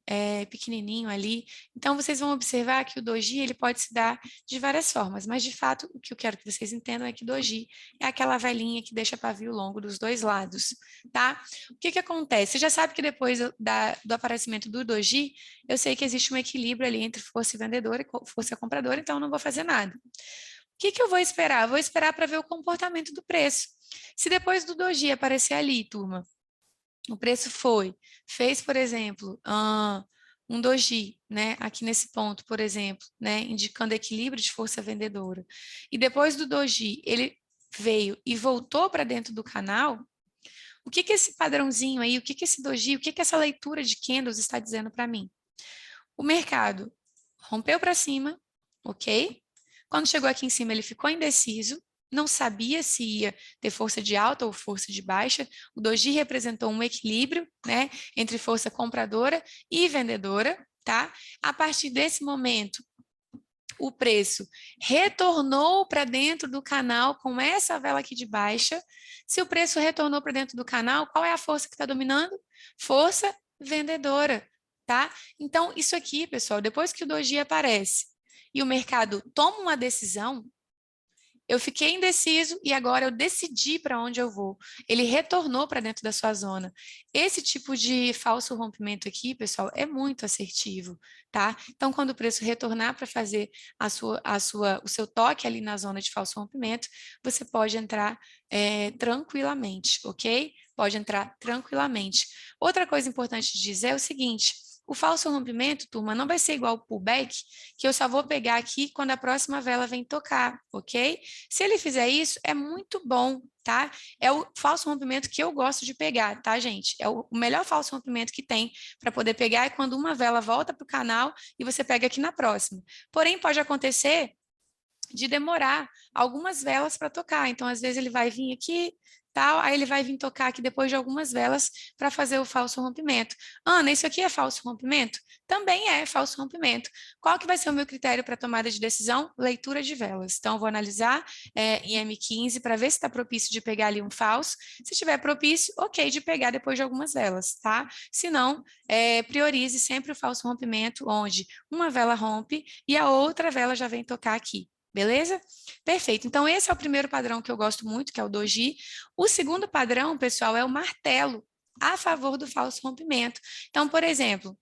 pequenininho ali. Então, vocês vão observar que o doji ele pode se dar de várias formas, mas, de fato, o que eu quero que vocês entendam é que doji é aquela velhinha que deixa pavio longo dos 2 lados, tá? O que acontece? Você já sabe que depois do aparecimento do doji, eu sei que existe um equilíbrio ali entre força vendedora e força compradora, então eu não vou fazer nada. O que eu vou esperar? Vou esperar para ver o comportamento do preço. Se depois do doji aparecer ali, turma, o preço fez, por exemplo, um doji, né, aqui nesse ponto, por exemplo, né, indicando equilíbrio de força vendedora. E depois do doji, ele veio e voltou para dentro do canal, o que esse padrãozinho aí, o que esse doji, o que essa leitura de candles está dizendo para mim? O mercado rompeu para cima, ok? Quando chegou aqui em cima, ele ficou indeciso, não sabia se ia ter força de alta ou força de baixa. O doji representou um equilíbrio, né, entre força compradora e vendedora, tá? A partir desse momento, o preço retornou para dentro do canal com essa vela aqui de baixa. Se o preço retornou para dentro do canal, qual é a força que está dominando? Força vendedora, tá? Então, isso aqui, pessoal, depois que o doji aparece e o mercado toma uma decisão, eu fiquei indeciso e agora eu decidi para onde eu vou. Ele retornou para dentro da sua zona. Esse tipo de falso rompimento aqui, pessoal, é muito assertivo, tá? Então, quando o preço retornar para fazer o seu toque ali na zona de falso rompimento, você pode entrar tranquilamente, ok? Pode entrar tranquilamente. Outra coisa importante de dizer é o seguinte: o falso rompimento, turma, não vai ser igual o pullback, que eu só vou pegar aqui quando a próxima vela vem tocar, ok? Se ele fizer isso, é muito bom, tá? É o falso rompimento que eu gosto de pegar, tá, gente? É o melhor falso rompimento que tem para poder pegar é quando uma vela volta para o canal e você pega aqui na próxima. Porém, pode acontecer de demorar algumas velas para tocar. Então, às vezes, ele vai vir aqui, tal, aí ele vai vir tocar aqui depois de algumas velas para fazer o falso rompimento. Ana, isso aqui é falso rompimento? Também é falso rompimento. Qual que vai ser o meu critério para tomada de decisão? Leitura de velas. Então, eu vou analisar em M15 para ver se está propício de pegar ali um falso. Se estiver propício, ok de pegar depois de algumas velas, tá? Se não, priorize sempre o falso rompimento, onde uma vela rompe e a outra vela já vem tocar aqui. Beleza? Perfeito. Então, esse é o primeiro padrão que eu gosto muito, que é o doji. O segundo padrão, pessoal, é o martelo, a favor do falso rompimento. Então, por exemplo,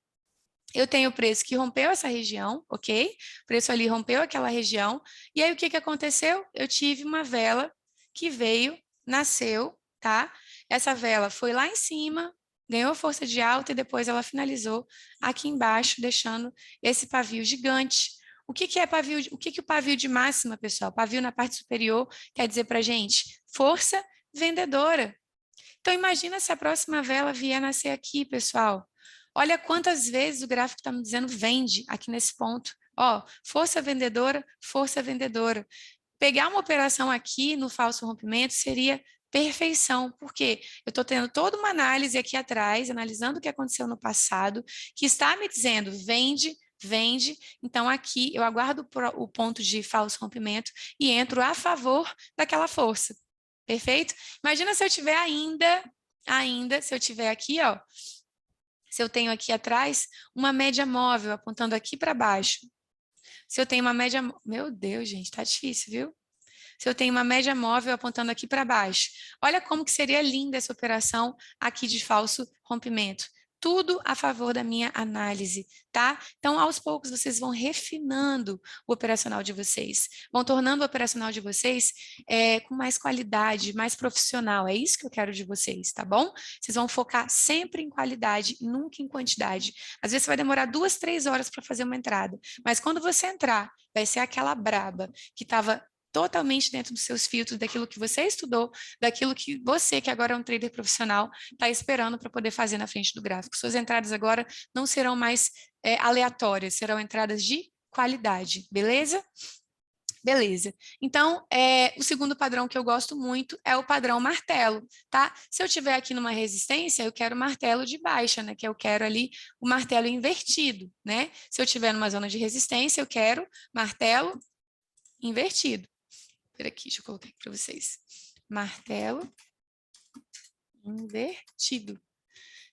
eu tenho o preço que rompeu essa região, ok? O preço ali rompeu aquela região. E aí, o que que aconteceu? Eu tive uma vela que veio, nasceu, tá? Essa vela foi lá em cima, ganhou força de alta e depois ela finalizou aqui embaixo, deixando esse pavio gigante. O que que é pavio? O que que o pavio de máxima, pessoal? Pavio na parte superior quer dizer para gente força vendedora. Então, imagina se a próxima vela vier nascer aqui, pessoal. Olha quantas vezes o gráfico está me dizendo vende aqui nesse ponto. Ó, força vendedora, força vendedora. Pegar uma operação aqui no falso rompimento seria perfeição, porque eu estou tendo toda uma análise aqui atrás, analisando o que aconteceu no passado, que está me dizendo vende, vende. Então, aqui eu aguardo o ponto de falso rompimento e entro a favor daquela força. Perfeito? Imagina se eu tiver se eu tiver aqui, ó, se eu tenho aqui atrás uma média móvel apontando aqui para baixo. Se eu tenho uma média, meu Deus, gente, tá difícil, viu? Se eu tenho uma média móvel apontando aqui para baixo. Olha como que seria linda essa operação aqui de falso rompimento. Tudo a favor da minha análise, tá? Então, aos poucos, vocês vão refinando o operacional de vocês, vão tornando o operacional de vocês com mais qualidade, mais profissional. É isso que eu quero de vocês, tá bom? Vocês vão focar sempre em qualidade, nunca em quantidade. Às vezes, vai demorar 2, 3 horas para fazer uma entrada, mas quando você entrar, vai ser aquela braba que estava totalmente dentro dos seus filtros, daquilo que você estudou, daquilo que você, que agora é um trader profissional, está esperando para poder fazer na frente do gráfico. Suas entradas agora não serão mais aleatórias, serão entradas de qualidade, beleza? Beleza. Então, o segundo padrão que eu gosto muito é o padrão martelo, tá? Se eu tiver aqui numa resistência, eu quero martelo de baixa, né? Que eu quero ali o martelo invertido, né? Se eu tiver numa zona de resistência, eu quero martelo invertido. Aqui, deixa eu colocar aqui para vocês. Martelo invertido.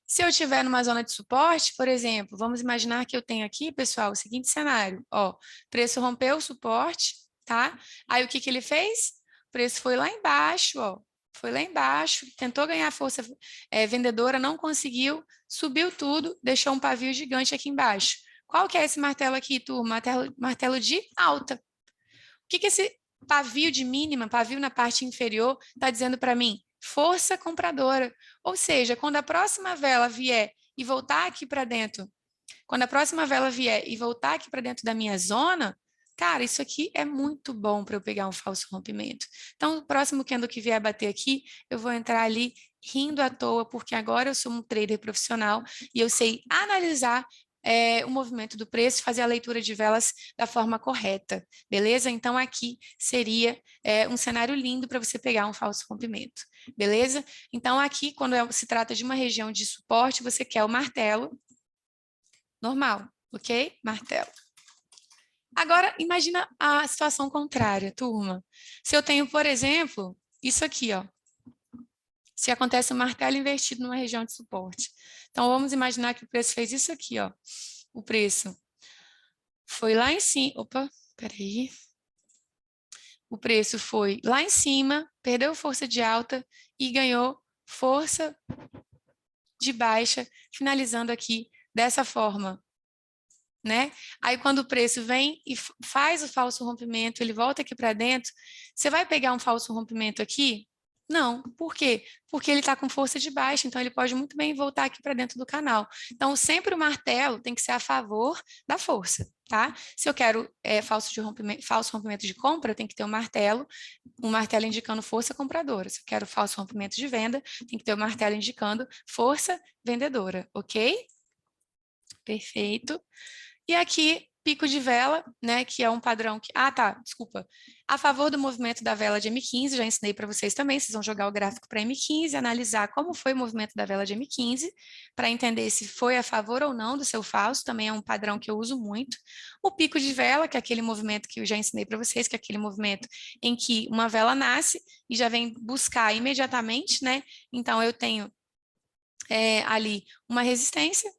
Se eu estiver numa zona de suporte, por exemplo, vamos imaginar que eu tenho aqui, pessoal, o seguinte cenário. Ó, preço rompeu o suporte, tá? Aí o que que ele fez? O preço foi lá embaixo, ó. Foi lá embaixo, tentou ganhar força vendedora, não conseguiu, subiu tudo, deixou um pavio gigante aqui embaixo. Qual que é esse martelo aqui, turma? Martelo de alta. O que que esse pavio de mínima, pavio na parte inferior, está dizendo para mim? Força compradora. Ou seja, quando a próxima vela vier e voltar aqui para dentro, quando a próxima vela vier e voltar aqui para dentro da minha zona, cara, isso aqui é muito bom para eu pegar um falso rompimento. Então, o próximo candle que vier bater aqui, eu vou entrar ali rindo à toa, porque agora eu sou um trader profissional e eu sei analisar o movimento do preço, fazer a leitura de velas da forma correta, beleza? Então, aqui seria um cenário lindo para você pegar um falso rompimento, beleza? Então, aqui, quando se trata de uma região de suporte, você quer o martelo normal, ok? Martelo. Agora, imagina a situação contrária, turma. Se eu tenho, por exemplo, isso aqui, ó. Se acontece um martelo invertido numa região de suporte. Então, vamos imaginar que o preço fez isso aqui, ó. O preço foi lá em cima. Opa, peraí. o preço foi lá em cima, perdeu força de alta e ganhou força de baixa, finalizando aqui dessa forma, né? Aí quando o preço vem e faz o falso rompimento, ele volta aqui para dentro, você vai pegar um falso rompimento aqui? Não. Por quê? Porque ele está com força de baixa, então ele pode muito bem voltar aqui para dentro do canal. Então, sempre o martelo tem que ser a favor da força, tá? Se eu quero falso rompimento de compra, eu tenho que ter um martelo indicando força compradora. Se eu quero falso rompimento de venda, tem que ter o martelo indicando força vendedora, ok? Perfeito. E aqui, pico de vela, né, que é um padrão que... Ah, tá, desculpa. A favor do movimento da vela de M15, já ensinei para vocês também, vocês vão jogar o gráfico para M15, analisar como foi o movimento da vela de M15, para entender se foi a favor ou não do seu falso, também é um padrão que eu uso muito. O pico de vela, que é aquele movimento que eu já ensinei para vocês, que é aquele movimento em que uma vela nasce e já vem buscar imediatamente, né? Então, eu tenho ali uma resistência,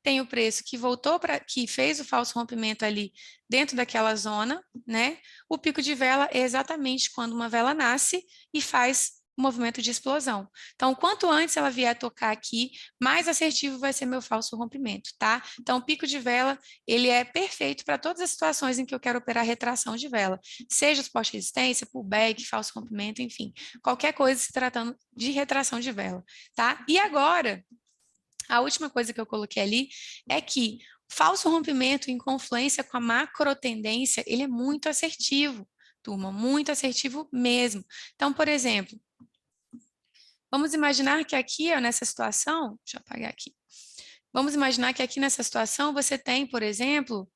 tem o preço que voltou para, que fez o falso rompimento ali dentro daquela zona, né? O pico de vela é exatamente quando uma vela nasce e faz o movimento de explosão. Então, quanto antes ela vier a tocar aqui, mais assertivo vai ser meu falso rompimento, tá? Então, o pico de vela, ele é perfeito para todas as situações em que eu quero operar retração de vela, seja suporte resistência, pullback, falso rompimento, enfim, qualquer coisa se tratando de retração de vela, tá? E agora, a última coisa que eu coloquei ali é que falso rompimento em confluência com a macro tendência, ele é muito assertivo, turma, muito assertivo mesmo. Então, por exemplo, vamos imaginar que aqui, ó, nessa situação, deixa eu apagar aqui. Vamos imaginar que aqui nessa situação você tem, por exemplo,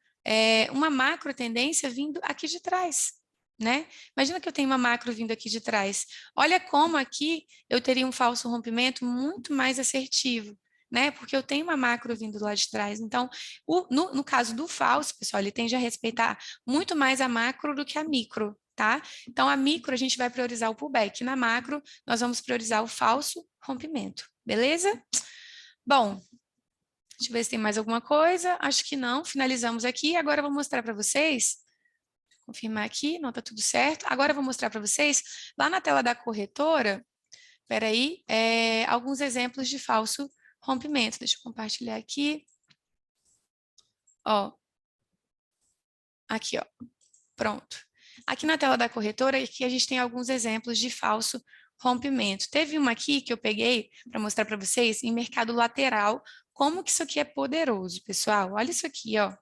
uma macro tendência vindo aqui de trás, né? Imagina que eu tenho uma macro vindo aqui de trás. Olha como aqui eu teria um falso rompimento muito mais assertivo, né? Porque eu tenho uma macro vindo lá de trás. Então, no caso do falso, pessoal, ele tende a respeitar muito mais a macro do que a micro, tá? Então, a micro a gente vai priorizar o pullback. Na macro, nós vamos priorizar o falso rompimento, beleza? Bom, deixa eu ver se tem mais alguma coisa. Acho que não. Finalizamos aqui. Agora eu vou mostrar para vocês. Confirmar aqui, não está tudo certo. Agora eu vou mostrar para vocês, lá na tela da corretora, espera aí, alguns exemplos de falso rompimento. Deixa eu compartilhar aqui. Ó. Aqui, ó. Pronto. Aqui na tela da corretora, aqui a gente tem alguns exemplos de falso rompimento. Teve uma aqui que eu peguei para mostrar para vocês em mercado lateral, como que isso aqui é poderoso, pessoal. Olha isso aqui, ó.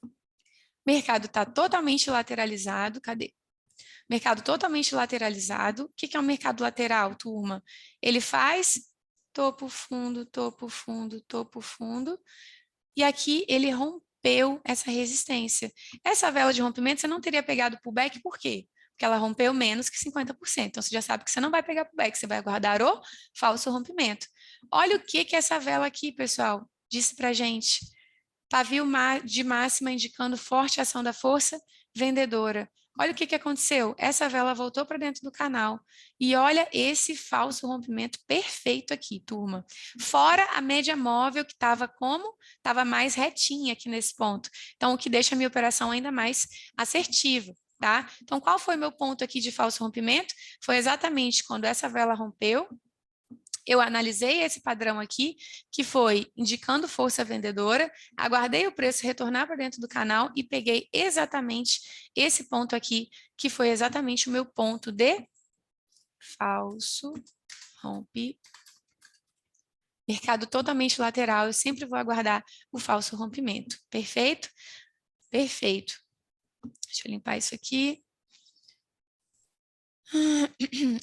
O mercado está totalmente lateralizado. Cadê? Mercado totalmente lateralizado. O que é um mercado lateral, turma? Ele faz topo, fundo, topo, fundo, topo, fundo. E aqui ele rompeu essa resistência. Essa vela de rompimento você não teria pegado pullback, por quê? Porque ela rompeu menos que 50%. Então, você já sabe que você não vai pegar pullback, você vai guardar o falso rompimento. Olha o que essa vela aqui, pessoal, disse pra gente. Pavio de máxima indicando forte ação da força vendedora. Olha o que aconteceu. Essa vela voltou para dentro do canal. E olha esse falso rompimento perfeito aqui, turma. Fora a média móvel que estava como? Estava mais retinha aqui nesse ponto. Então, o que deixa a minha operação ainda mais assertiva. Tá? Então, qual foi o meu ponto aqui de falso rompimento? Foi exatamente quando essa vela rompeu, eu analisei esse padrão aqui, que foi indicando força vendedora, aguardei o preço retornar para dentro do canal e peguei exatamente esse ponto aqui, que foi exatamente o meu ponto de falso rompimento. Mercado totalmente lateral, eu sempre vou aguardar o falso rompimento. Perfeito? Perfeito. Deixa eu limpar isso aqui.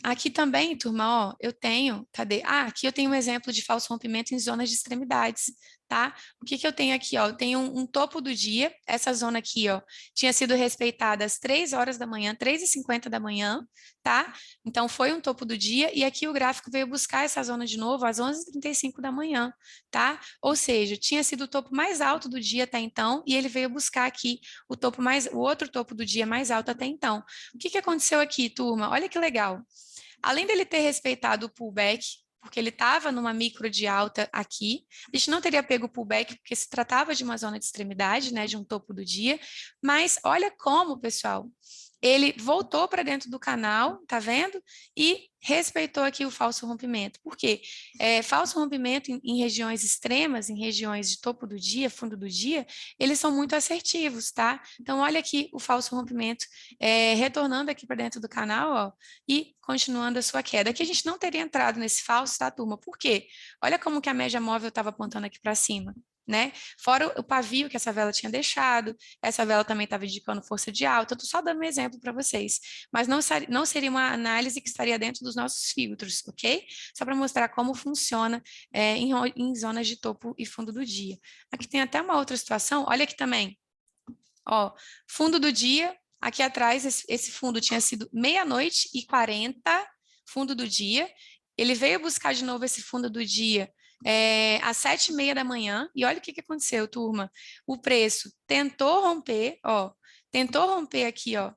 Aqui também, turma, ó, eu tenho, cadê? Ah, aqui eu tenho um exemplo de falso rompimento em zonas de extremidades, tá? O que eu tenho aqui, ó? Eu tenho um topo do dia, essa zona aqui, ó, tinha sido respeitada às 3 horas da manhã, 3h50 da manhã, tá? Então, foi um topo do dia, e aqui o gráfico veio buscar essa zona de novo às 11h35 da manhã, tá? Ou seja, tinha sido o topo mais alto do dia até então, e ele veio buscar aqui o outro topo do dia mais alto até então. O que aconteceu aqui, turma? Olha que legal. Além dele ter respeitado o pullback, porque ele estava numa micro de alta aqui, a gente não teria pego o pullback porque se tratava de uma zona de extremidade, né, de um topo do dia, mas olha como, pessoal, ele voltou para dentro do canal, tá vendo? E respeitou aqui o falso rompimento. Por quê? Falso rompimento em regiões extremas, em regiões de topo do dia, fundo do dia, eles são muito assertivos, tá? Então, olha aqui o falso rompimento retornando aqui para dentro do canal, ó, e continuando a sua queda. Aqui a gente não teria entrado nesse falso, tá, turma? Por quê? Olha como que a média móvel estava apontando aqui para cima. Né? Fora o pavio que essa vela tinha deixado, essa vela também estava indicando força de alta, estou só dando um exemplo para vocês, mas não seria uma análise que estaria dentro dos nossos filtros, ok? Só para mostrar como funciona em zonas de topo e fundo do dia. Aqui tem até uma outra situação, olha aqui também, ó, fundo do dia, aqui atrás esse fundo tinha sido 00:40, fundo do dia, ele veio buscar de novo esse fundo do dia às 7:30 da manhã, e olha o que aconteceu, turma. O preço tentou romper, ó, tentou romper aqui, ó,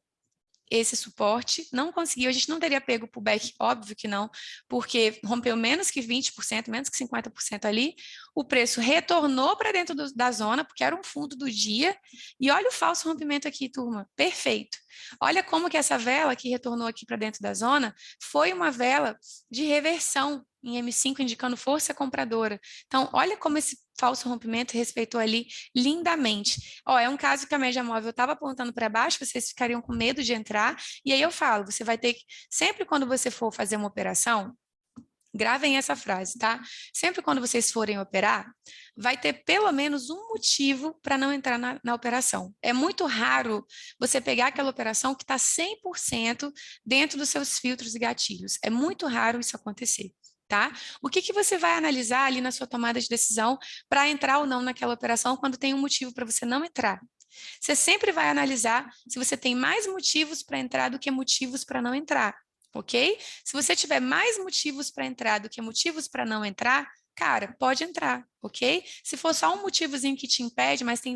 esse suporte, não conseguiu, a gente não teria pego o pullback, óbvio que não, porque rompeu menos que 20%, menos que 50% ali, o preço retornou para dentro da zona, porque era um fundo do dia, e olha o falso rompimento aqui, turma, perfeito. Olha como que essa vela que retornou aqui para dentro da zona foi uma vela de reversão em M5, indicando força compradora. Então, olha como esse falso rompimento respeitou ali lindamente. Ó, é um caso que a média móvel estava apontando para baixo, vocês ficariam com medo de entrar, e aí eu falo, você vai ter que, sempre quando você for fazer uma operação, gravem essa frase, tá? Sempre quando vocês forem operar, vai ter pelo menos um motivo para não entrar na operação. É muito raro você pegar aquela operação que está 100% dentro dos seus filtros e gatilhos. É muito raro isso acontecer. Tá? O que você vai analisar ali na sua tomada de decisão para entrar ou não naquela operação quando tem um motivo para você não entrar? Você sempre vai analisar se você tem mais motivos para entrar do que motivos para não entrar, ok? Se você tiver mais motivos para entrar do que motivos para não entrar, cara, pode entrar, ok? Se for só um motivozinho que te impede, mas tem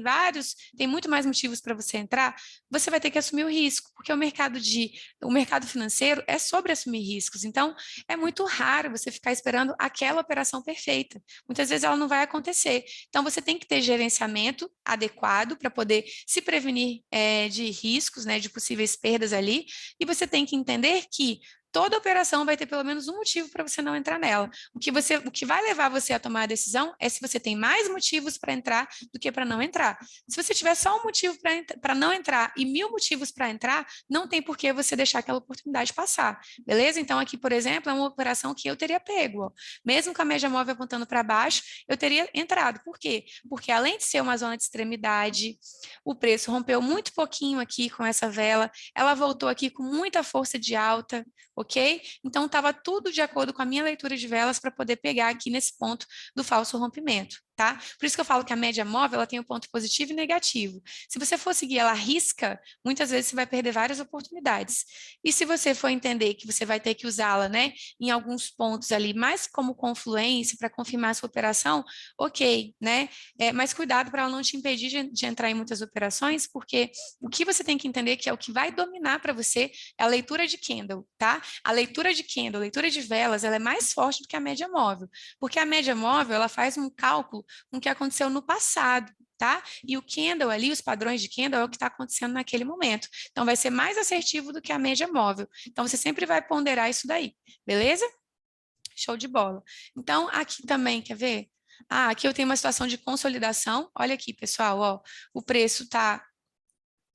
muito mais motivos para você entrar, você vai ter que assumir o risco, porque o mercado financeiro é sobre assumir riscos. Então, é muito raro você ficar esperando aquela operação perfeita. Muitas vezes ela não vai acontecer. Então, você tem que ter gerenciamento adequado para poder se prevenir de riscos, né, de possíveis perdas ali, e você tem que entender que toda operação vai ter pelo menos um motivo para você não entrar nela. O que vai levar você a tomar a decisão é se você tem mais motivos para entrar do que para não entrar. Se você tiver só um motivo para não entrar e 1000 motivos para entrar, não tem por que você deixar aquela oportunidade passar, beleza? Então, aqui, por exemplo, é uma operação que eu teria pego. Ó. Mesmo com a média móvel apontando para baixo, eu teria entrado. Por quê? Porque além de ser uma zona de extremidade, o preço rompeu muito pouquinho aqui com essa vela, ela voltou aqui com muita força de alta, ok? Então, estava tudo de acordo com a minha leitura de velas para poder pegar aqui nesse ponto do falso rompimento, tá? Por isso que eu falo que a média móvel ela tem um ponto positivo e negativo. Se você for seguir ela à risca, muitas vezes você vai perder várias oportunidades. E se você for entender que você vai ter que usá-la, né, em alguns pontos ali, mais como confluência para confirmar a sua operação, ok, né? Mas cuidado para ela não te impedir de entrar em muitas operações, porque o que você tem que entender que é o que vai dominar para você é a leitura de candle, tá? A leitura de candle, a leitura de velas, ela é mais forte do que a média móvel, porque a média móvel, ela faz um cálculo com o que aconteceu no passado, tá? E o candle ali, os padrões de candle é o que está acontecendo naquele momento. Então, vai ser mais assertivo do que a média móvel. Então, você sempre vai ponderar isso daí, beleza? Show de bola. Então, aqui também, quer ver? Ah, aqui eu tenho uma situação de consolidação. Olha aqui, pessoal, ó, o preço está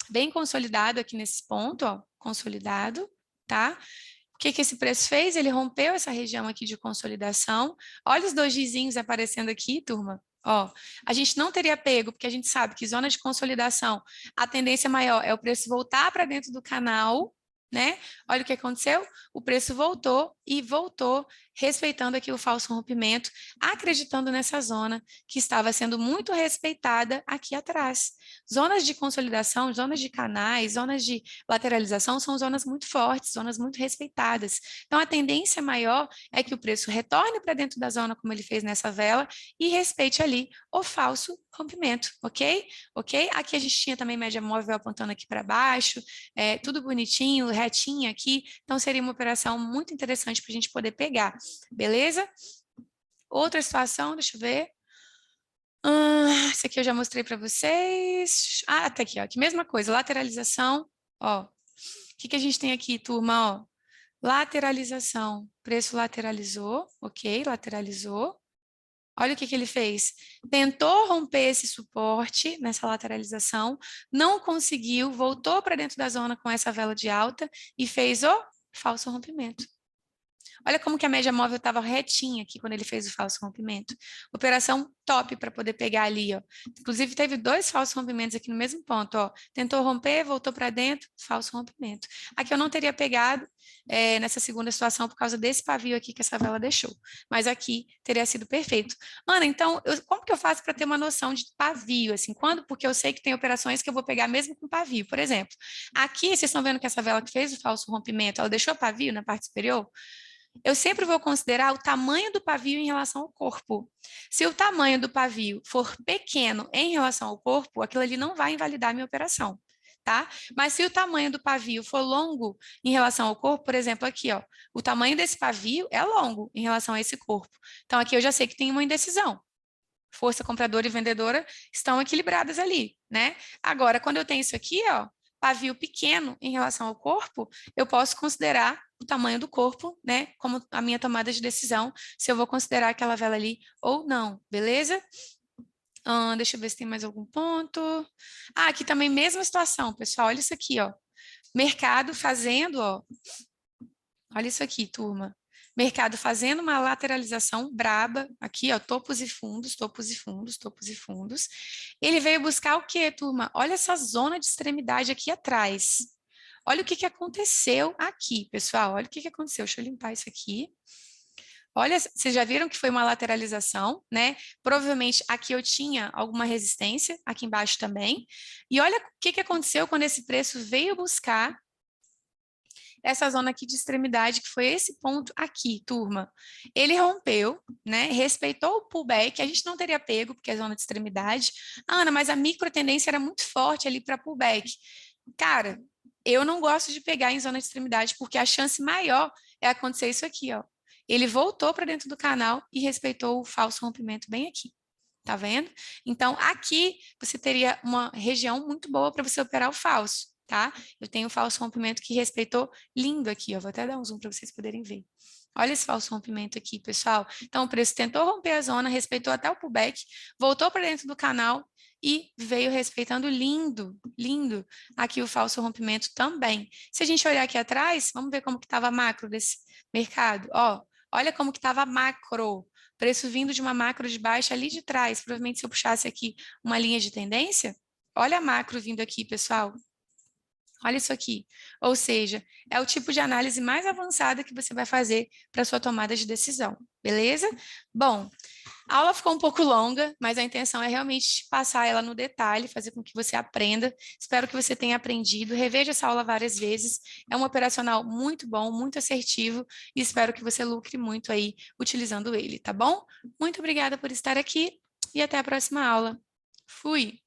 bem consolidado aqui nesse ponto, ó, consolidado, tá? O que esse preço fez? Ele rompeu essa região aqui de consolidação. Olha os dois gizinhos aparecendo aqui, turma. Ó, a gente não teria pego, porque a gente sabe que zona de consolidação, a tendência maior é o preço voltar para dentro do canal, né? Olha o que aconteceu, o preço voltou e voltou respeitando aqui o falso rompimento, acreditando nessa zona que estava sendo muito respeitada aqui atrás. Zonas de consolidação, zonas de canais, zonas de lateralização são zonas muito fortes, zonas muito respeitadas. Então, a tendência maior é que o preço retorne para dentro da zona, como ele fez nessa vela, e respeite ali o falso rompimento, ok? Ok? Aqui a gente tinha também média móvel apontando aqui para baixo, tudo bonitinho, retinho aqui, então seria uma operação muito interessante para a gente poder pegar, beleza? Outra situação, deixa eu ver. Esse aqui eu já mostrei para vocês. Ah, tá aqui, ó. Que mesma coisa, lateralização, ó. O que a gente tem aqui, turma? Ó, lateralização. Preço lateralizou, ok, lateralizou. Olha o que ele fez. Tentou romper esse suporte nessa lateralização, não conseguiu, voltou para dentro da zona com essa vela de alta e fez o falso rompimento. Olha como que a média móvel estava retinha aqui quando ele fez o falso rompimento. Operação top para poder pegar ali, ó. Inclusive, teve 2 falsos rompimentos aqui no mesmo ponto, ó. Tentou romper, voltou para dentro, falso rompimento. Aqui eu não teria pegado nessa segunda situação por causa desse pavio aqui que essa vela deixou. Mas aqui teria sido perfeito. Ana, então, como que eu faço para ter uma noção de pavio? Assim, quando? Porque eu sei que tem operações que eu vou pegar mesmo com pavio. Por exemplo, aqui, vocês estão vendo que essa vela que fez o falso rompimento, ela deixou pavio na parte superior? Eu sempre vou considerar o tamanho do pavio em relação ao corpo. Se o tamanho do pavio for pequeno em relação ao corpo, aquilo ali não vai invalidar a minha operação, tá? Mas se o tamanho do pavio for longo em relação ao corpo, por exemplo, aqui, ó, o tamanho desse pavio é longo em relação a esse corpo. Então, aqui eu já sei que tem uma indecisão. Força compradora e vendedora estão equilibradas ali, né? Agora, quando eu tenho isso aqui, ó, pavio pequeno em relação ao corpo, eu posso considerar o tamanho do corpo, né, como a minha tomada de decisão, se eu vou considerar aquela vela ali ou não, beleza? Deixa eu ver se tem mais algum ponto. Aqui também mesma situação, pessoal, olha isso aqui, ó. Mercado fazendo, ó, olha isso aqui, turma. Mercado fazendo uma lateralização braba, aqui, ó, topos e fundos, topos e fundos, topos e fundos. Ele veio buscar o quê, turma? Olha essa zona de extremidade aqui atrás. Olha o que aconteceu aqui, pessoal. Olha o que aconteceu. Deixa eu limpar isso aqui. Olha, vocês já viram que foi uma lateralização, né? Provavelmente aqui eu tinha alguma resistência, aqui embaixo também. E olha o que aconteceu quando esse preço veio buscar essa zona aqui de extremidade, que foi esse ponto aqui, turma. Ele rompeu, né? Respeitou o pullback, a gente não teria pego, porque é zona de extremidade. Ana, mas a micro tendência era muito forte ali para pullback. Cara, eu não gosto de pegar em zona de extremidade, porque a chance maior é acontecer isso aqui, ó. Ele voltou para dentro do canal e respeitou o falso rompimento bem aqui. Tá vendo? Então, aqui você teria uma região muito boa para você operar o falso, tá? Eu tenho o falso rompimento que respeitou lindo aqui, ó. Vou até dar um zoom para vocês poderem ver. Olha esse falso rompimento aqui, pessoal. Então, o preço tentou romper a zona, respeitou até o pullback, voltou para dentro do canal e veio respeitando lindo, lindo aqui o falso rompimento também. Se a gente olhar aqui atrás, vamos ver como que estava a macro desse mercado. Ó, olha como que estava a macro. Preço vindo de uma macro de baixa ali de trás. Provavelmente se eu puxasse aqui uma linha de tendência, olha a macro vindo aqui, pessoal. Olha isso aqui. Ou seja, é o tipo de análise mais avançada que você vai fazer para sua tomada de decisão, beleza? Bom, a aula ficou um pouco longa, mas a intenção é realmente passar ela no detalhe, fazer com que você aprenda. Espero que você tenha aprendido. Reveja essa aula várias vezes. É um operacional muito bom, muito assertivo e espero que você lucre muito aí utilizando ele, tá bom? Muito obrigada por estar aqui e até a próxima aula. Fui!